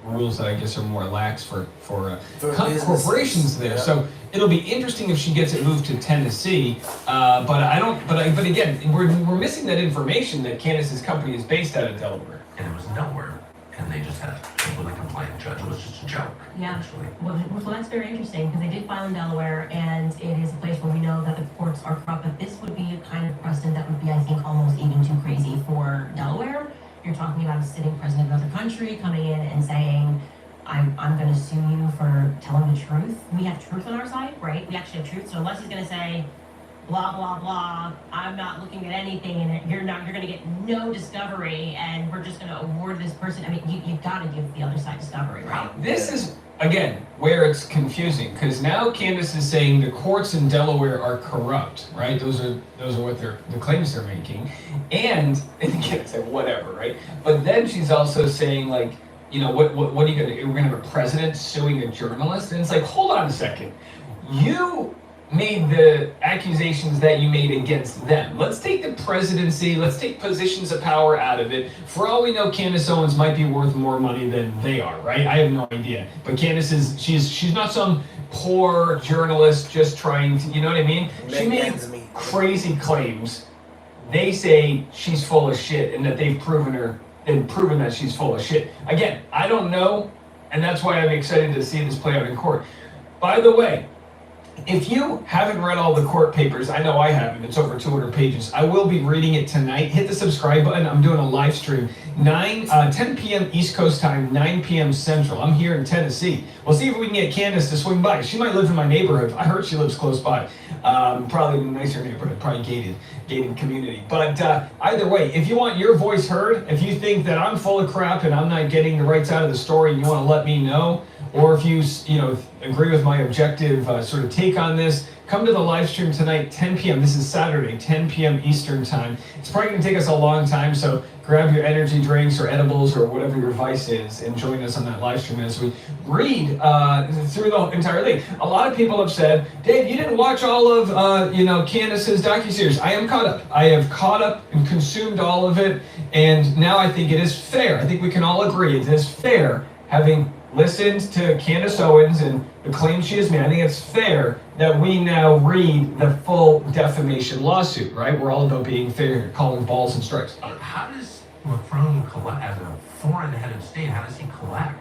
rules that I guess are more lax for corporations there. Yeah. So it'll be interesting if she gets it moved to Tennessee. But again, we're missing that information that Candace's company is based out of Delaware. it was in Delaware. And they just had a completely compliant judge. It was just a joke, Yeah. actually. Well, that's very interesting because they did file in Delaware, and it is a place where we know that the courts are corrupt. But this would be a kind of precedent that would be, I think, almost even too crazy for Delaware. You're talking about a sitting president of another country coming in and saying, I'm going to sue you for telling the truth. We have truth on our side, right? We actually have truth. So unless he's going to say, blah, blah, blah, I'm not looking at anything, and you're going to get no discovery, and we're just going to award this person. I mean, you've got to give the other side discovery, right? This is again, where it's confusing, because now Candace is saying the courts in Delaware are corrupt, right? Those are what the claims they're making, and again, it's like whatever, right? But then she's also saying like, you know, what are you gonna? We're gonna have a president suing a journalist, and it's like, hold on a second, you made the accusations that you made against them. Let's take the presidency, let's take positions of power out of it. For all we know, Candace Owens might be worth more money than they are, right? I have no idea. But Candace is, she's not some poor journalist just trying to, you know what I mean? She made crazy claims. They say she's full of shit and that they've proven that she's full of shit. Again, I don't know, and that's why I'm excited to see this play out in court. By the way, if you haven't read all the court papers, I know I haven't, it's over 200 pages. I will be reading it tonight. Hit the subscribe button. I'm doing a live stream. 10 p.m. East Coast time, 9 p.m. Central. I'm here in Tennessee. We'll see if we can get Candace to swing by. She might live in my neighborhood. I heard she lives close by. Probably in a nicer neighborhood, probably gated community. But either way, if you want your voice heard, if you think that I'm full of crap and I'm not getting the right side of the story and you want to let me know, or if you agree with my objective sort of take on this, come to the live stream tonight, 10 p.m. This is Saturday, 10 p.m. Eastern time. It's probably going to take us a long time, so grab your energy drinks or edibles or whatever your vice is and join us on that live stream as we read through the entire thing. A lot of people have said, Dave, you didn't watch all of Candace's docuseries. I am caught up. I have caught up and consumed all of it, and now I think it is fair. I think we can all agree it is fair, having listened to Candace Owens and the claims she has made, I think it's fair that we now read the full defamation lawsuit, right? We're all about being fair, calling balls and strikes. How does Macron collect, as a foreign head of state, how does he collect?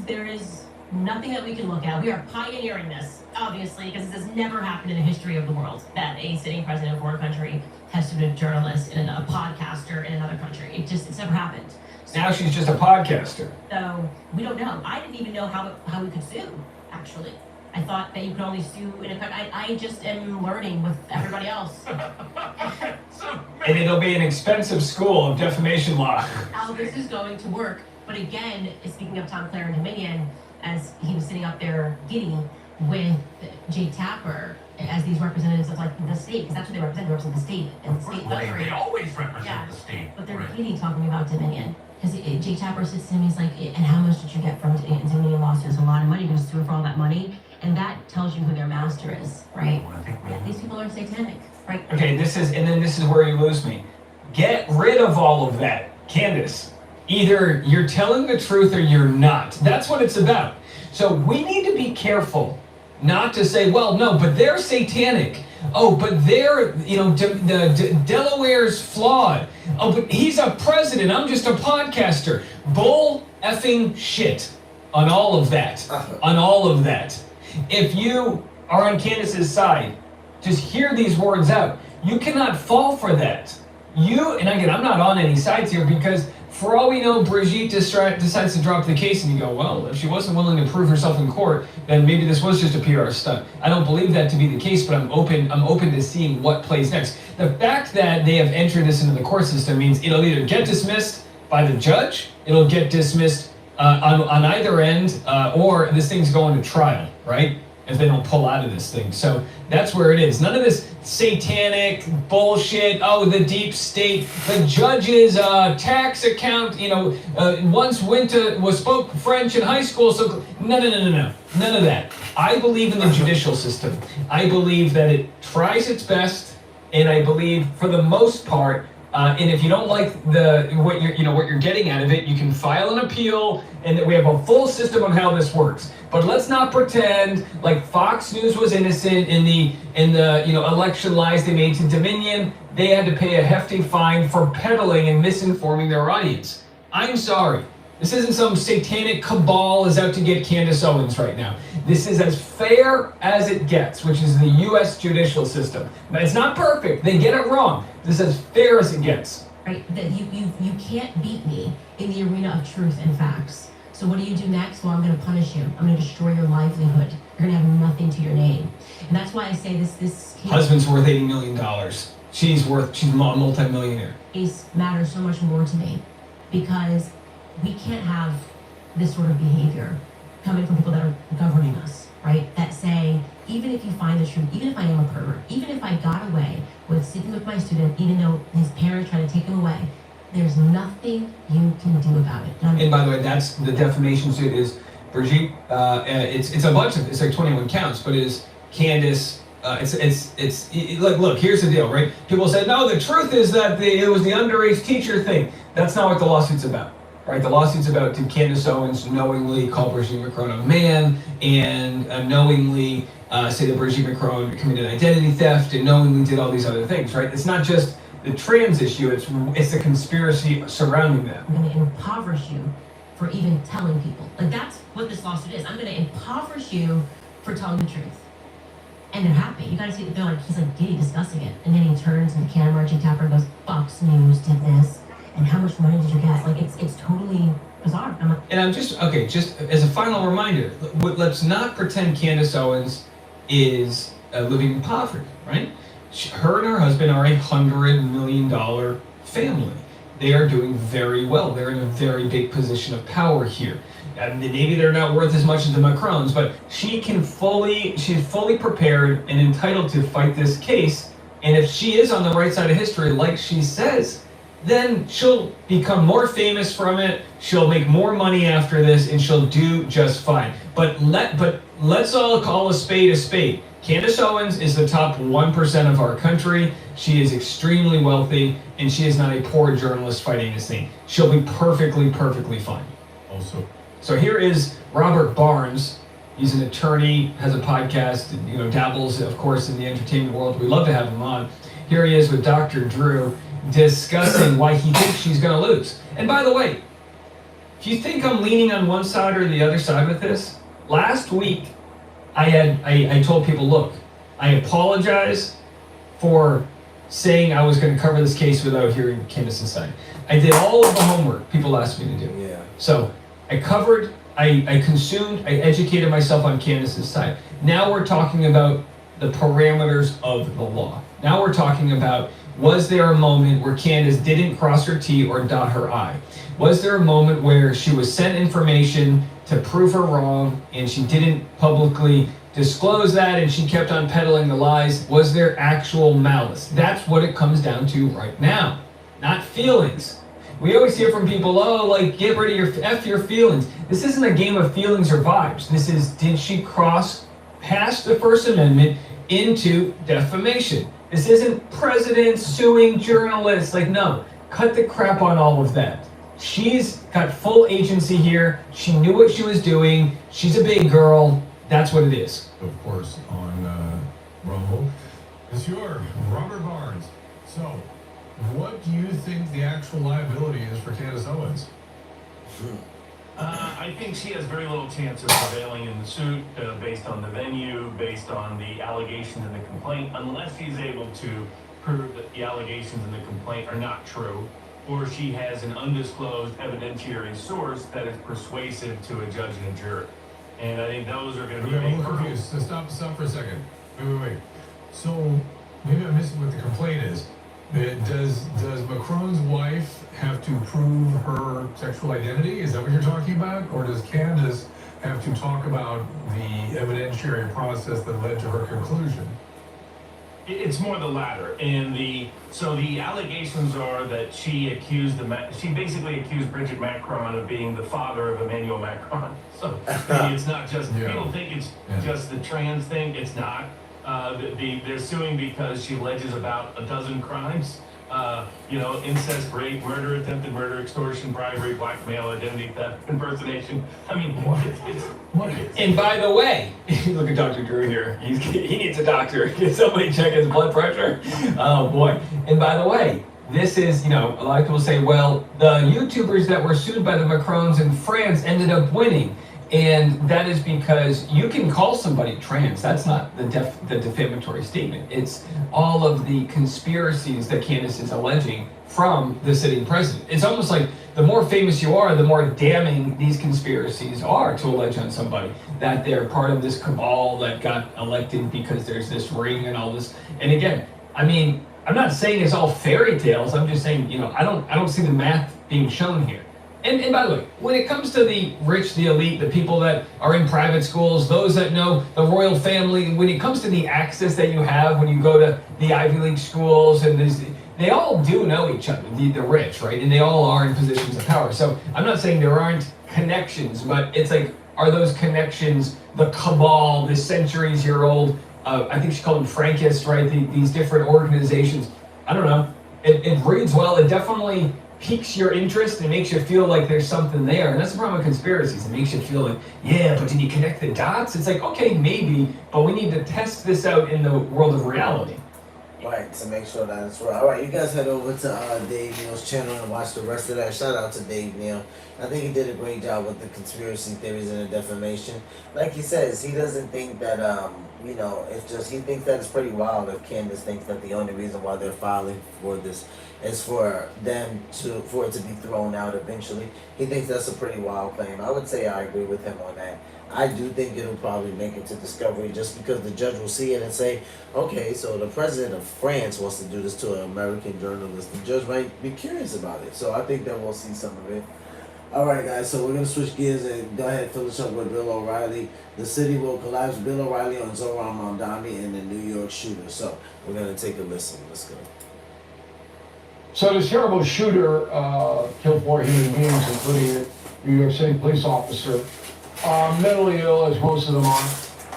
There is nothing that we can look at. We are pioneering this, obviously, because this has never happened in the history of the world, that a sitting president of a foreign country has sued a journalist and a podcaster in another country. It's never happened. Now she's just a podcaster. So we don't know. I didn't even know how we could sue, actually. I thought that you could only sue in a country. I just am learning with everybody else. And it'll be an expensive school of defamation law. How this is going to work. But again, speaking of Tom Clare and Dominion, as he was sitting up there giddy with Jake Tapper as these representatives of like the state, because that's what they represent. They represent the state and the state. They always represent the state. But they're giddy talking about Dominion. Because Jake Tapper sits to him, he's like, and how much did you get from Dominion lawsuits? A lot of money. You're going to sue her for all that money. And that tells you who their master is, right? Yeah, these people are satanic, right? Okay, this is where you lose me. Get rid of all of that, Candace. Either you're telling the truth or you're not. That's what it's about. So we need to be careful not to say, well, no, but they're satanic. Oh, but they're, Delaware's flawed. Oh, but he's a president. I'm just a podcaster. Bull effing shit on all of that. On all of that. If you are on Candace's side, just hear these words out. You cannot fall for that. And again, I'm not on any sides here because for all we know, Brigitte decides to drop the case and you go, well, if she wasn't willing to prove herself in court, then maybe this was just a PR stunt. I don't believe that to be the case, but I'm open to seeing what plays next. The fact that they have entered this into the court system means it'll either get dismissed by the judge, it'll get dismissed on either end, or this thing's going to trial, right? If they don't pull out of this thing. So that's where it is. None of this satanic bullshit, the deep state, the judge's tax account, once spoke French in high school, so no. None of that. I believe in the judicial system. I believe that it tries its best, and I believe for the most part, and if you don't like what you're getting out of it, you can file an appeal, and that we have a full system on how this works. But let's not pretend like Fox News was innocent in the election lies they made to Dominion. They had to pay a hefty fine for peddling and misinforming their audience. I'm sorry. This isn't some satanic cabal is out to get Candace Owens right now. This is as fair as it gets, which is the U.S. judicial system. Now, it's not perfect. They get it wrong. This is as fair as it gets. Right, that you can't beat me in the arena of truth and facts. So what do you do next? Well, I'm going to punish you. I'm going to destroy your livelihood. You're going to have nothing to your name. And that's why I say this case... Husband's worth $80 million. She's a multi-millionaire. Case matters so much more to me because we can't have this sort of behavior coming from people that are governing us, right? That say, even if you find the truth, even if I am a pervert, even if I got away with sleeping with my student, even though his parents tried to take him away, there's nothing you can do about it. And by the way, that's the defamation suit is Brigitte. It's a bunch of, it's like 21 counts, but it is Candace. Look, here's the deal, right? People say, no, the truth is that it was the underage teacher thing. That's not what the lawsuit's about, right? The lawsuit's about, did Candace Owens knowingly call Brigitte Macron a man and knowingly say that Brigitte Macron committed identity theft and knowingly did all these other things, right? It's not just the trans issue, it's the conspiracy surrounding that. I'm going to impoverish you for even telling people. Like, that's what this lawsuit is. I'm going to impoverish you for telling the truth. And they're happy. You gotta see that they're like, he's like giddy discussing it. And then he turns to the camera, Archie Tapper, and goes, Fox News did this. And how much money did you get? Like, it's totally bizarre. I'm like, and I'm just as a final reminder, let's not pretend Candace Owens is living in poverty, right? Her and her husband are $100 million family. They are doing very well. They're in a very big position of power here. And maybe they're not worth as much as the Macrons, but she's fully prepared and entitled to fight this case. And if she is on the right side of history, like she says, then she'll become more famous from it. She'll make more money after this, and she'll do just fine. But let's all call a spade a spade. Candace Owens is the top 1% of our country. She is extremely wealthy, and she is not a poor journalist fighting this thing. She'll be perfectly fine. Also, so here is Robert Barnes. He's an attorney, has a podcast, dabbles, of course, in the entertainment world. We'd love to have him on. Here he is with Dr. Drew discussing why he thinks she's going to lose. And by the way, if you think I'm leaning on one side or the other side with this, last week I told people, look, I apologize for saying I was going to cover this case without hearing Candace's side. I did all of the homework people asked me to do. Yeah. So I covered, I consumed, I educated myself on Candace's side. Now we're talking about the parameters of the law. Now we're talking about, was there a moment where Candace didn't cross her T or dot her I? Was there a moment where she was sent information to prove her wrong and she didn't publicly disclose that and she kept on peddling the lies? Was there actual malice? That's what it comes down to right now, not feelings. We always hear from people, get rid of your feelings. This isn't a game of feelings or vibes. This is, did she cross past the First Amendment into defamation? This isn't presidents suing journalists. No, cut the crap on all of that. She's got full agency here. She knew what she was doing. She's a big girl. That's what it is. of course, on Rumble, is your Robert Barnes. So, what do you think the actual liability is for Candace Owens? I think she has very little chance of prevailing in the suit based on the venue, based on the allegations in the complaint, unless she's able to prove that the allegations in the complaint are not true, or she has an undisclosed evidentiary source that is persuasive to a judge and a jury. And I think those are going to be I'm a big little hurdles. confused. So stop for a second. Wait. So maybe I'm missing what the complaint is. Does Macron's wife have to prove her sexual identity? Is that what you're talking about? Or does Candace have to talk about the evidentiary process that led to her conclusion? It's more the latter, and the allegations are that she basically accused Bridget Macron of being the father of Emmanuel Macron. So maybe it's not just people think it's just the trans thing. It's not. They're suing because she alleges about a dozen crimes. Incest, rape, murder, attempted murder, extortion, bribery, blackmail, identity theft, impersonation. I mean, what? And by the way, look at Dr. Drew here. He needs a doctor. Can somebody check his blood pressure? Oh boy. And by the way, this is, a lot of people say, well, the YouTubers that were sued by the Macrons in France ended up winning. And that is because you can call somebody trans. That's not the defamatory statement. It's all of the conspiracies that Candace is alleging from the sitting president. It's almost like the more famous you are, the more damning these conspiracies are to allege on somebody. That they're part of this cabal that got elected because there's this ring and all this. And again, I'm not saying it's all fairy tales. I'm just saying, I don't see the math being shown here. And by the way, when it comes to the rich, the elite, the people that are in private schools, those that know the royal family, when it comes to the access that you have when you go to the Ivy League schools, and they all do know each other, the rich, right? And they all are in positions of power. So I'm not saying there aren't connections, but it's like, are those connections the cabal, the centuries-year-old, I think she called them Frankists, right? These different organizations. I don't know. It reads well. It definitely piques your interest and makes you feel like there's something there. And that's the problem with conspiracies. It makes you feel like, yeah, but did you connect the dots? It's like, okay, maybe, but we need to test this out in the world of reality. Right, to make sure that it's right. All right, you guys head over to Dave Neal's channel and watch the rest of that. Shout out to Dave Neal. I think he did a great job with the conspiracy theories and the defamation. Like he says, he doesn't think that, it's just, he thinks that it's pretty wild if Candace thinks that the only reason why they're filing for this is for it to be thrown out eventually. He thinks that's a pretty wild claim. I would say I agree with him on that. I do think it'll probably make it to discovery just because the judge will see it and say, okay, so the president of France wants to do this to an American journalist. The judge might be curious about it. So I think that we'll see some of it. All right, guys, so we're going to switch gears and go ahead and finish up with Bill O'Reilly. The city will collapse. Bill O'Reilly on Zohran Mamdani and the New York shooter. So we're going to take a listen. Let's go. So this terrible shooter killed 4 human beings, including a New York City police officer. Mentally ill, as most of them are.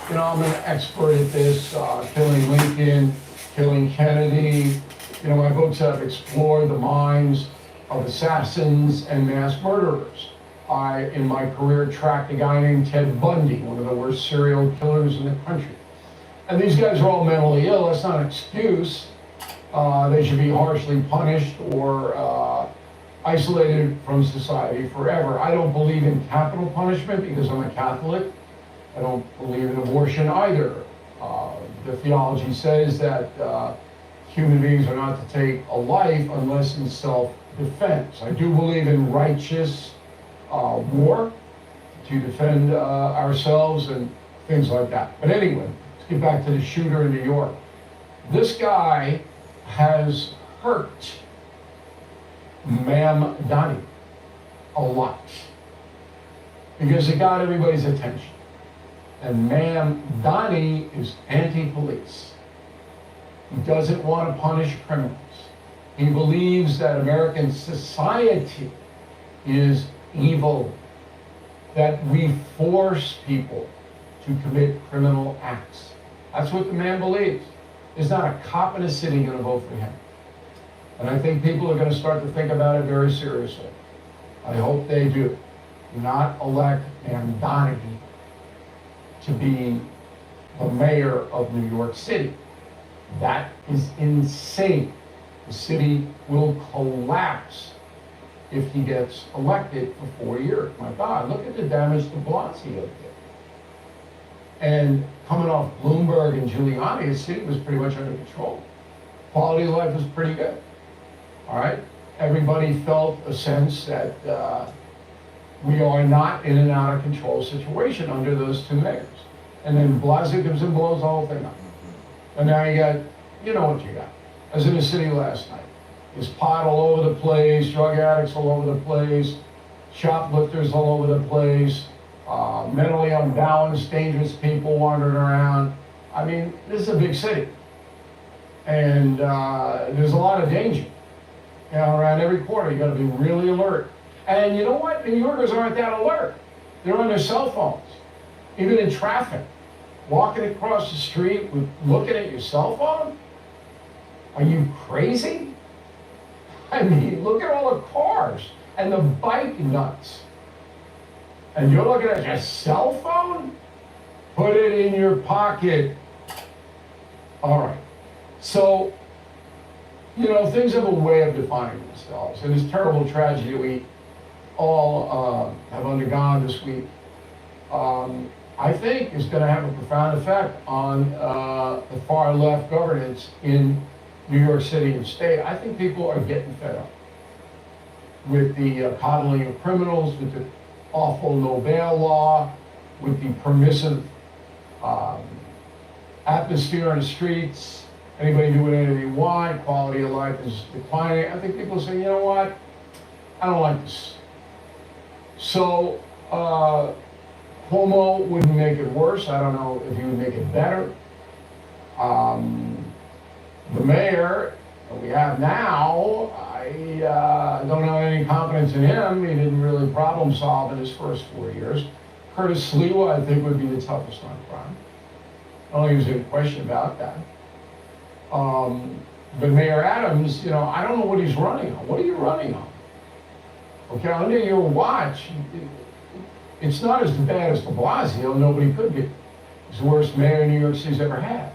You know, I'm an expert at this, killing Lincoln, killing Kennedy. You know, my books have explored the minds of assassins and mass murderers. I, in my career, tracked a guy named Ted Bundy, one of the worst serial killers in the country. And these guys are all mentally ill. That's not an excuse. They should be harshly punished or isolated from society forever. I don't believe in capital punishment because I'm a Catholic. I don't believe in abortion either. The theology says that human beings are not to take a life unless in self-defense. I do believe in righteous war to defend ourselves and things like that. But anyway, let's get back to the shooter in New York. This guy has hurt Mamdani a lot because it got everybody's attention. And Mamdani is anti-police. He doesn't want to punish criminals. He believes that American society is evil, that we force people to commit criminal acts. That's what the man believes. There's not a cop in the city going to vote for him. And I think people are going to start to think about it very seriously. I hope they do. Do not elect Mamdani to be the mayor of New York City. That is insane. The city will collapse if he gets elected for 4 years. My God, look at the damage to Blasio did. And coming off Bloomberg and Giuliani, the city was pretty much under control. Quality of life was pretty good. All right? Everybody felt a sense that we are not in an out of control situation under those 2 mayors. And then Blasio comes and blows the whole thing up. And now you got, you know what you got. I was in the city last night. There's pot all over the place, drug addicts all over the place, shoplifters all over the place, mentally unbalanced, dangerous people wandering around. I mean, this is a big city. And there's a lot of danger. You know, around every corner, you got to be really alert. And you know what? New Yorkers aren't that alert. They're on their cell phones, even in traffic. Walking across the street with looking at your cell phone? Are you crazy? I mean, look at all the cars and the bike nuts. And you're looking at your cell phone? Put it in your pocket. All right. So, you know, things have a way of defining themselves. And this terrible tragedy we all have undergone this week, I think is going to have a profound effect on the far left governance in New York City and state. I think people are getting fed up with the coddling of criminals, with the awful no bail law, with the permissive atmosphere on the streets, anybody doing anything they want, quality of life is declining. I think people say, you know what, I don't like this. So, Cuomo wouldn't make it worse. I don't know if he would make it better. The mayor that we have now, I don't have any confidence in him. He didn't really problem solve in his first 4 years. Curtis Sliwa, I think, would be the toughest on crime. I don't think there's any question about that. But Mayor Adams, you know, I don't know what he's running on. What are you running on? Okay, under your watch, it's not as bad as de Blasio. Nobody could be. He's the worst mayor New York City's ever had.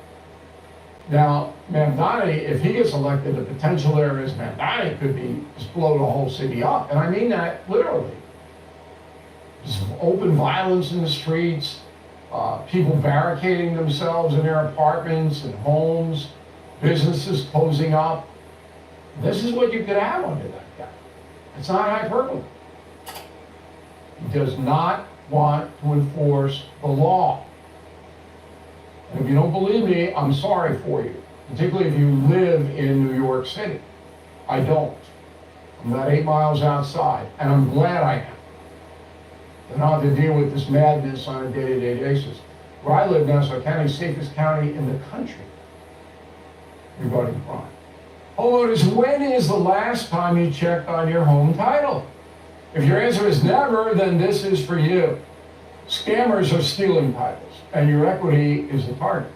Now, Mamdani, if he gets elected, the potential there is Mamdani could be just blow the whole city up. And I mean that literally. Just open violence in the streets, people barricading themselves in their apartments and homes, businesses closing up. This is what you could have under that guy. It's not hyperbole. He does not want to enforce the law. And if you don't believe me, I'm sorry for you, particularly if you live in New York City. I don't. I'm about 8 miles outside, and I'm glad I am. I don't have to deal with this madness on a day-to-day basis. Where I live, Nassau County, safest county in the country regarding crime. Homeowners, when is the last time you checked on your home title? If your answer is never, then this is for you. Scammers are stealing titles, and your equity is the target.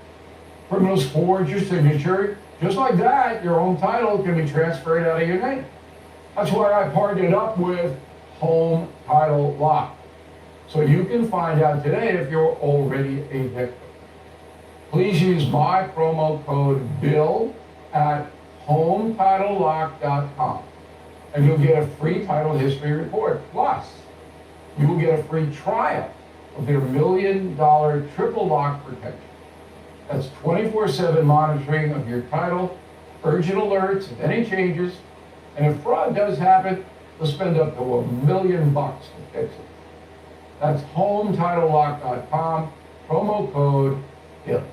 Criminals forge your signature. Just like that, your home title can be transferred out of your name. That's why I partnered up with Home Title Lock. So you can find out today if you're already a victim. Please use my promo code BILL at HometitleLock.com, and you'll get a free title history report. Plus, you will get a free trial of their $1 million triple lock protection. That's 24/7 monitoring of your title, urgent alerts if any changes, and if fraud does happen, they'll spend up to $1 million to fix it. That's HometitleLock.com, promo code BILL.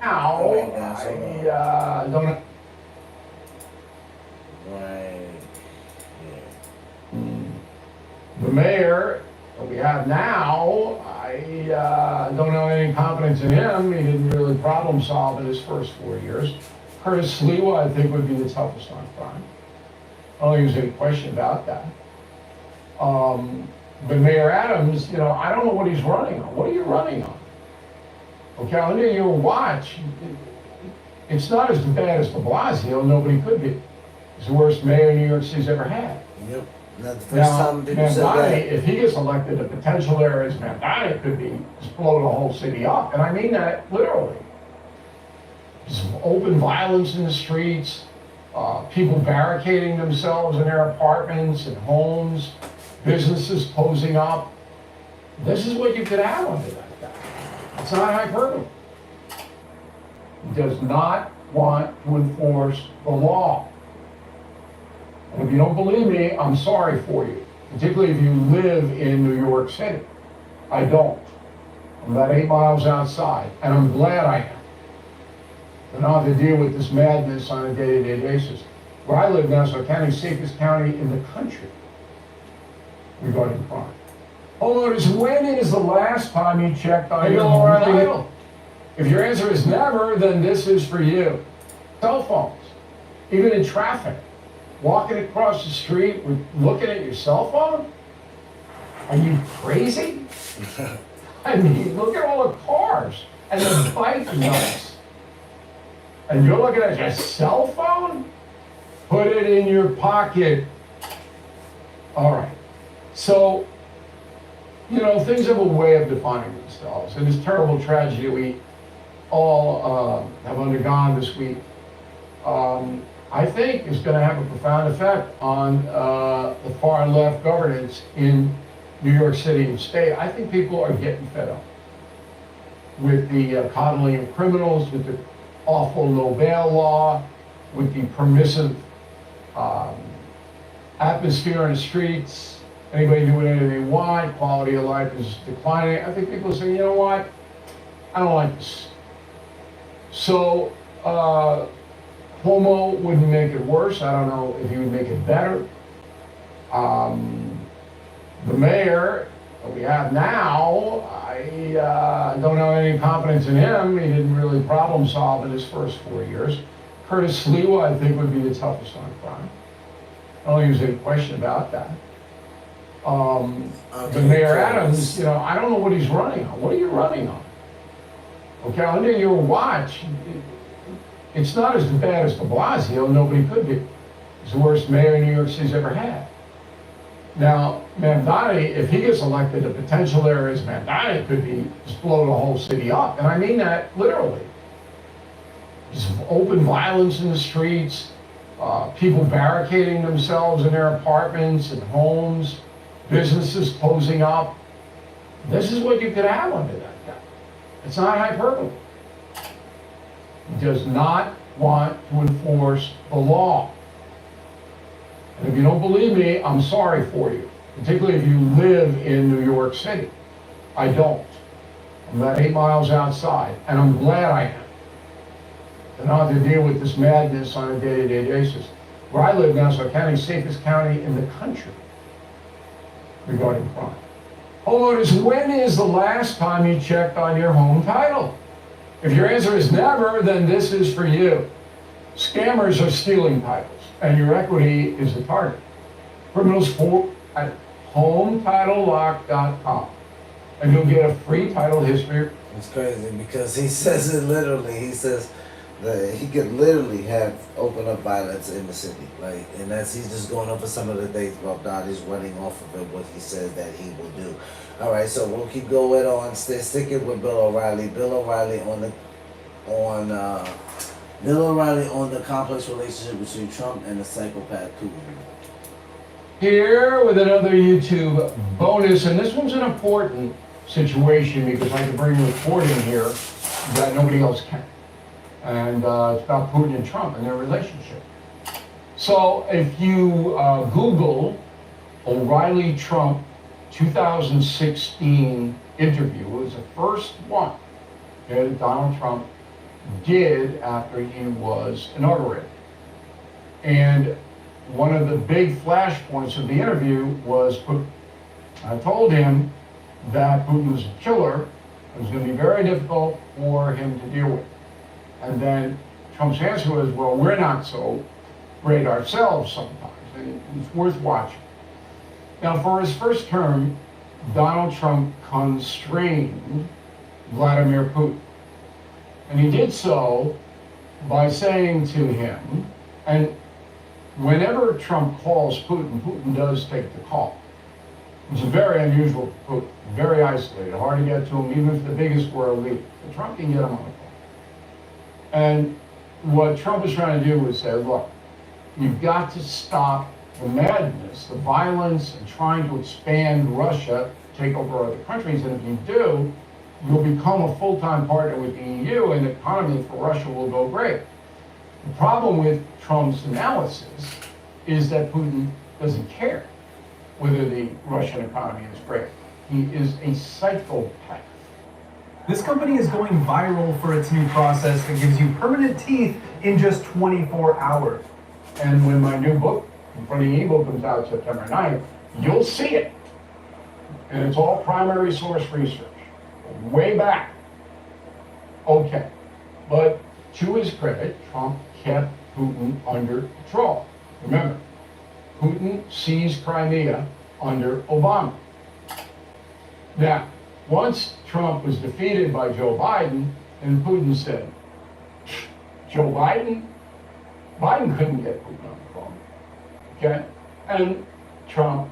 Now, Alright, guys, hold on. I don't. Right. Yeah. The mayor that we have now, I don't have any confidence in him. He didn't really problem solve in his first 4 years. Curtis Sliwa, I think, would be the toughest on crime. I don't think there's any question about that. But Mayor Adams, I don't know what he's running on. What are you running on? Okay, under your watch, it's not as bad as de Blasio. Nobody could be. It's the worst mayor New York City's ever had. Yep. Not the first Now, time people said Mandani, that. if he gets elected, the potential there is Mandani could be just blow the whole city up, and I mean that literally. Just open violence in the streets, people barricading themselves in their apartments and homes, businesses closing up. This is what you could have under that guy. It's not hyperbole. He does not want to enforce the law. And if you don't believe me, I'm sorry for you, particularly if you live in New York City. I don't. I'm about 8 miles outside, and I'm glad I am. I don't have to deal with this madness on a day-to-day basis. Where I live now, Nassau County, safest county in the country regarding crime. Homeowners, when is the last time you checked on your home title? If your answer is never, then this is for you. Cell phones, even in traffic. Walking across the street, looking at your cell phone? Are you crazy? I mean, look at all the cars and the bike nuts. And you're looking at your cell phone? Put it in your pocket. All right. So, things have a way of defining themselves. And this terrible tragedy we all have undergone this week, I think is going to have a profound effect on the far left governance in New York City and state. I think people are getting fed up with the coddling of criminals, with the awful no bail law, with the permissive atmosphere in the streets, anybody doing anything they want, quality of life is declining. I think people say, you know what, I don't like this. So, Cuomo wouldn't make it worse. I don't know if he would make it better. The mayor that we have now, I don't have any confidence in him. He didn't really problem solve in his first 4 years. Curtis Sliwa, I think, would be the toughest on crime. I don't think there's any question about that. But Mayor Adams, I don't know what he's running on. What are you running on? Okay, under your watch, it's not as bad as de Blasio. Nobody could be. It's the worst mayor New York City's ever had. Now, Mandani, if he gets elected, the potential there is Mandani could be just blow the whole city up, and I mean that literally. Just open violence in the streets, people barricading themselves in their apartments and homes, businesses closing up. This is what you could have under that guy. It's not hyperbole. He does not want to enforce the law. And if you don't believe me, I'm sorry for you, particularly if you live in New York City. I don't. I'm about 8 miles outside, and I'm glad I am. I don't have to deal with this madness on a day-to-day basis. Where I live now, Nassau County, safest county in the country regarding crime. Homeowners, when is the last time you checked on your home title? If your answer is never, then this is for you. Scammers are stealing titles, and your equity is the target. Criminals at HomeTitleLock.com, and you'll get a free title history. It's crazy because he says it literally. He says that he could literally have open up violence in the city, and he's just going over some of the things Bob Dottie's running off of it, what he says that he will do. All right, so we'll keep going on, sticking with Bill O'Reilly. Bill O'Reilly on the complex relationship between Trump and the psychopath Putin. Here with another YouTube bonus, and this one's an important situation because I can bring reporting here that nobody else can. And it's about Putin and Trump and their relationship. So if you Google O'Reilly Trump 2016 interview, it was the first one. Donald Trump did after he was inaugurated. And one of the big flashpoints of the interview was Putin. I told him that Putin was a killer. It was going to be very difficult for him to deal with. And then Trump's answer was, well, we're not so great ourselves sometimes. And it's worth watching. Now, for his first term, Donald Trump constrained Vladimir Putin. And he did so by saying to him, and whenever Trump calls Putin, Putin does take the call. It's very unusual for Putin, very isolated, hard to get to him, even if the biggest world leader. But Trump can get him on the call. And what Trump is trying to do is say, look, you've got to stop the madness, the violence, and trying to expand Russia, take over other countries. And if you do, you'll become a full-time partner with the EU, and the economy for Russia will go great. The problem with Trump's analysis is that Putin doesn't care whether the Russian economy is great. He is a psychopath. This company is going viral for its new process that gives you permanent teeth in just 24 hours. And when my new book, Confronting Evil, comes out September 9th, you'll see it. And it's all primary source research, way back. Okay, but to his credit, Trump kept Putin under control. Remember, Putin seized Crimea under Obama. Now, once Trump was defeated by Joe Biden, and Putin said, Joe Biden? Biden couldn't get Putin on the phone. Okay? And Trump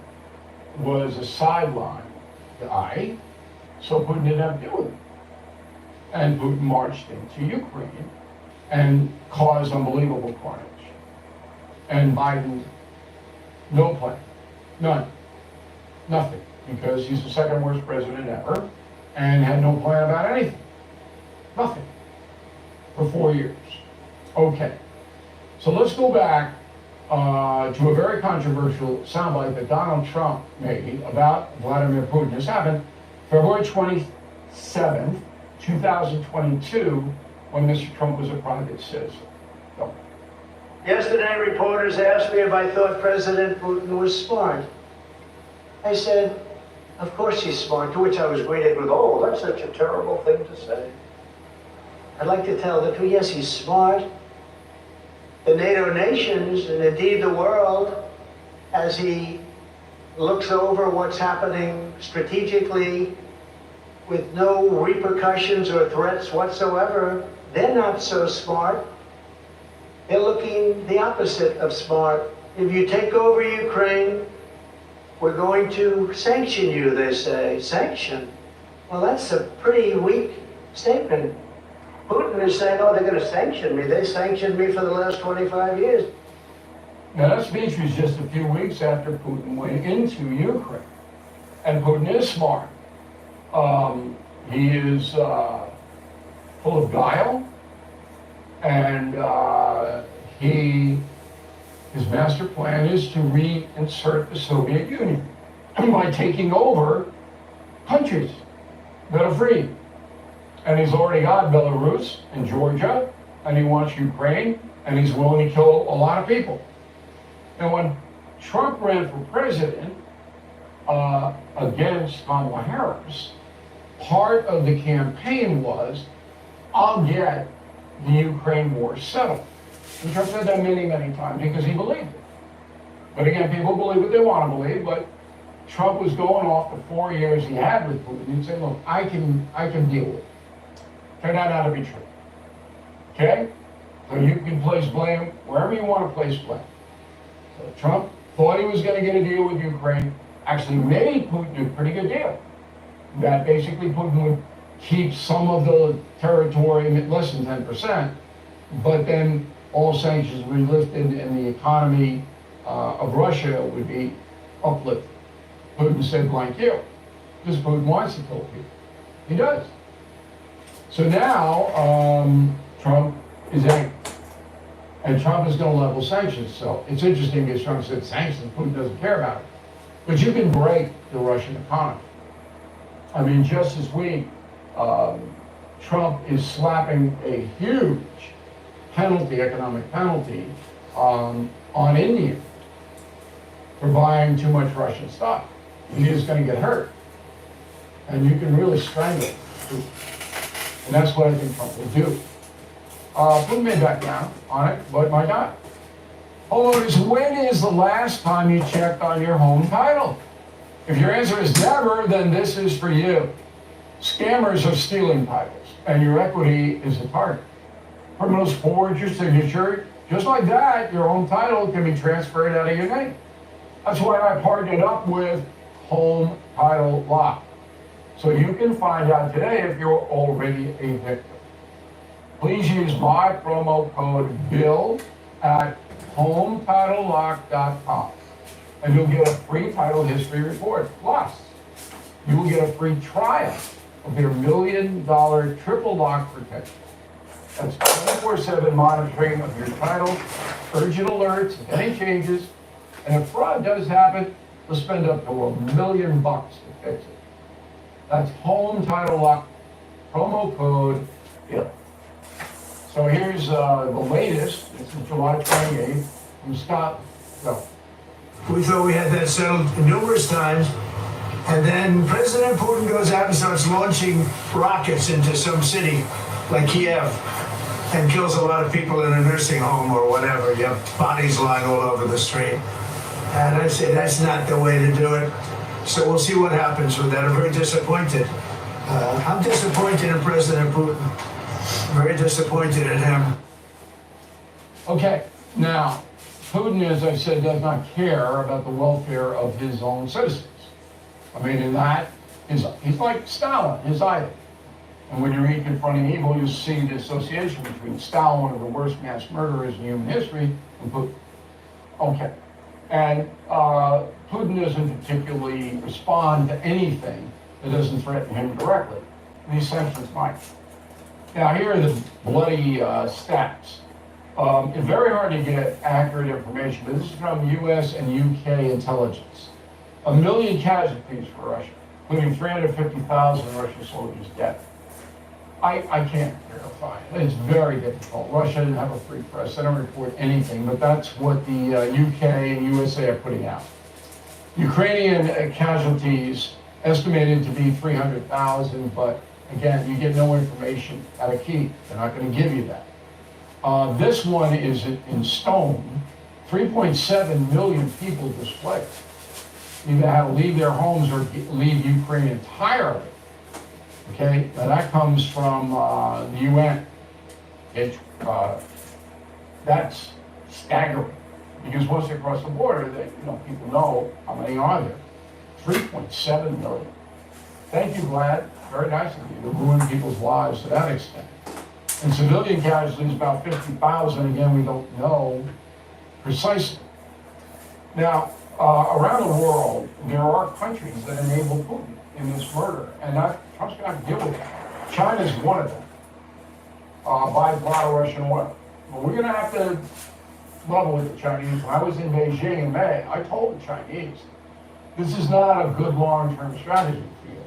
was a sideline guy, so Putin didn't have to deal with him. And Putin marched into Ukraine and caused unbelievable carnage. And Biden, no plan, none, nothing, because he's the second worst president ever and had no plan about anything, nothing, for 4 years. Okay, so let's go back to a very controversial soundbite that Donald Trump made about Vladimir Putin. This happened February 27th, 2022, when Mr. Trump was a private citizen. So. Yesterday, reporters asked me if I thought President Putin was smart. I said, of course he's smart, to which I was greeted with, oh, that's such a terrible thing to say. I'd like to tell the truth, yes, he's smart. The NATO nations, and indeed the world, as he looks over what's happening strategically with no repercussions or threats whatsoever, they're not so smart. They're looking the opposite of smart. If you take over Ukraine, we're going to sanction you, they say. Sanction? Well, that's a pretty weak statement. Putin is saying, oh, they're going to sanction me. They sanctioned me for the last 25 years. Now, that speech was just a few weeks after Putin went into Ukraine. And Putin is smart. He is full of guile. And his master plan is to reinsert the Soviet Union by taking over countries that are free. And he's already got Belarus and Georgia, and he wants Ukraine, and he's willing to kill a lot of people. And when Trump ran for president against Kamala Harris, part of the campaign was, I'll get the Ukraine war settled. And Trump said that many, many times because he believed it. But again, people believe what they want to believe, but Trump was going off the 4 years he had with Putin and saying, look, I can deal with it. Turned out to be true. Okay? So you can place blame wherever you want to place blame. So Trump thought he was going to get a deal with Ukraine, actually made Putin a pretty good deal. That basically Putin would keep some of the territory, less than 10%, but then all sanctions would be lifted and the economy of Russia would be uplifted. Putin said blank you, because Putin wants to kill people. He does. So now Trump is angry. And Trump is going to level sanctions. So it's interesting because Trump said sanctions, Putin doesn't care about it. But you can break the Russian economy. I mean, just this week, Trump is slapping a huge penalty, economic penalty, on India for buying too much Russian stuff. India's going to get hurt. And you can really strangle it. And that's what I think Trump will do. Putin may back down on it, but might not. Homeowners, when is the last time you checked on your home title? If your answer is never, then this is for you. Scammers are stealing titles, and your equity is a target. Criminals forge your signature. Just like that, your home title can be transferred out of your name. That's why I partnered up with Home Title Lock. So you can find out today if you're already a victim. Please use my promo code BILL at HometitleLock.com, and you'll get a free title history report. Plus, you will get a free trial of their $1 million triple lock protection. That's 24/7 monitoring of your title, urgent alerts, if any changes, and if fraud does happen, they'll spend up to $1 million to fix it. That's Home Title Lock, promo code BILL. So here's the latest. This is July 28th. From Scott, go. We thought we had that settled numerous times. And then President Putin goes out and starts launching rockets into some city like Kiev and kills a lot of people in a nursing home or whatever. You have bodies lying all over the street. And I say that's not the way to do it. So we'll see what happens with that. I'm very disappointed. I'm disappointed in President Putin. Very disappointed in him. Okay, now, Putin, as I said, does not care about the welfare of his own citizens. I mean, in that, he's like Stalin, his idol. And when you read Confronting Evil, you see the association between Stalin, one of the worst mass murderers in human history, and Putin. Okay. And Putin doesn't particularly respond to anything that doesn't threaten him directly. These sanctions might. Now, here are the bloody stats. It's very hard to get accurate information, but this is from U.S. and U.K. intelligence. 1 million casualties for Russia, including 350,000 Russian soldiers dead. I can't verify it. It's very difficult. Russia didn't have a free press. They don't report anything, but that's what the UK and USA are putting out. Ukrainian casualties estimated to be 300,000, but again, you get no information out of Kyiv. They're not going to give you that. This one is in stone. 3.7 million people displaced. Either had to leave their homes or leave Ukraine entirely. Okay, now that comes from the UN. That's staggering because once they cross the border, people know how many are there. 3.7 million. Thank you, Vlad. Very nice of you to ruin people's lives to that extent. And civilian casualties about 50,000. Again, we don't know precisely. Now, around the world, there are countries that enable Putin in this murder, and Trump's going to have to deal with that. China's one of them. Buys a lot of Russian oil. Well, we're going to have to level with the Chinese. When I was in Beijing in May, I told the Chinese, this is not a good long-term strategy for you.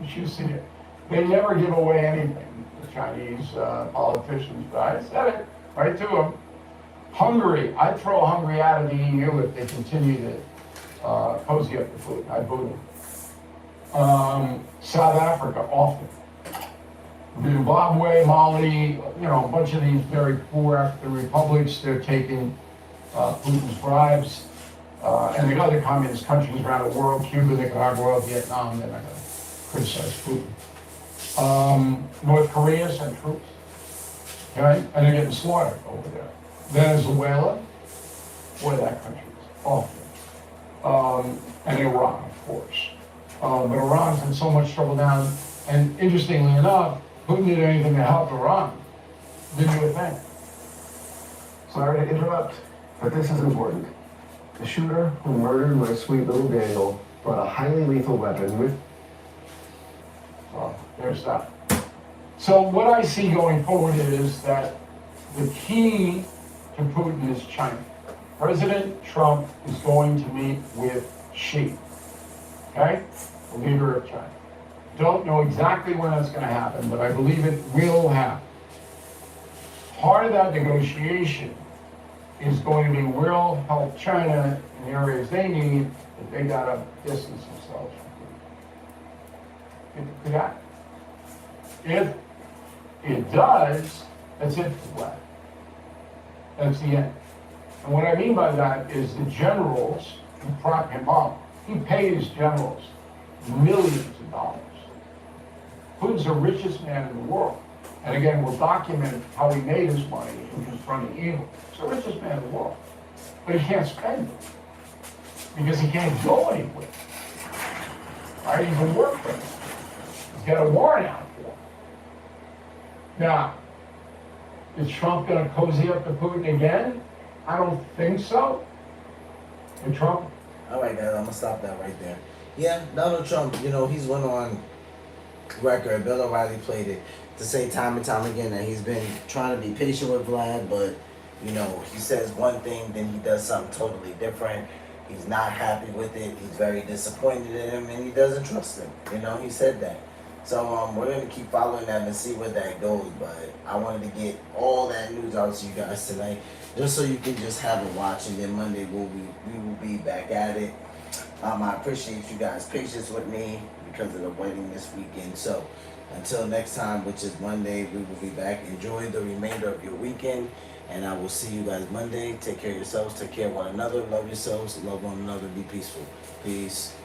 You should see it. They never give away anything, the Chinese politicians, but I said it right to them. Hungary, I'd throw Hungary out of the EU if they continue to cozy up to Putin. I'd vote him. South Africa, often. Zimbabwe, Mali, a bunch of these very poor African republics, they're taking Putin's bribes. And the other communist countries around the world, Cuba, Nicaragua, Vietnam, they're not going to criticize Putin. North Korea sent troops, okay? And they're getting slaughtered over there. Venezuela, boy, that country is awful. And Iran, of course. But Iran's in so much trouble now. And interestingly enough, Putin did anything to help Iran. Didn't do a thing. Sorry to interrupt, but this is important. The shooter who murdered my sweet little Daniel brought a highly lethal weapon with... Well, there's that. So what I see going forward is that the key to Putin is China. President Trump is going to meet with Xi, okay? The leader of China. Don't know exactly when that's gonna happen, but I believe it will happen. Part of that negotiation is going to be will help China in the areas they need, but they gotta distance themselves from Putin. Could that? If it does, that's it for Vlad. That's the end. And what I mean by that is the generals who prop him up, he pays generals millions of dollars. Putin's the richest man in the world. And again, we'll document how he made his money in confronting evil. He's the richest man in the world. But he can't spend it. Because he can't go anywhere. Right? He's a war criminal. He's got a warrant out for him. Now, is Trump going to cozy up to Putin again? I don't think so. And Trump? All right, guys, I'm going to stop that right there. Yeah, Donald Trump, you know, he's went on record, Bill O'Reilly played it, to say time and time again that he's been trying to be patient with Vlad, but, you know, he says one thing, then he does something totally different. He's not happy with it. He's very disappointed in him, and he doesn't trust him. You know, he said that. So we're going to keep following that and see where that goes, but I wanted to get all that news out to you guys tonight, just so you can just have a watch, and then Monday we will be back at it. I appreciate you guys' patience with me because of the wedding this weekend. So until next time, which is Monday, we will be back. Enjoy the remainder of your weekend, and I will see you guys Monday. Take care of yourselves. Take care of one another. Love yourselves. Love one another. Be peaceful. Peace.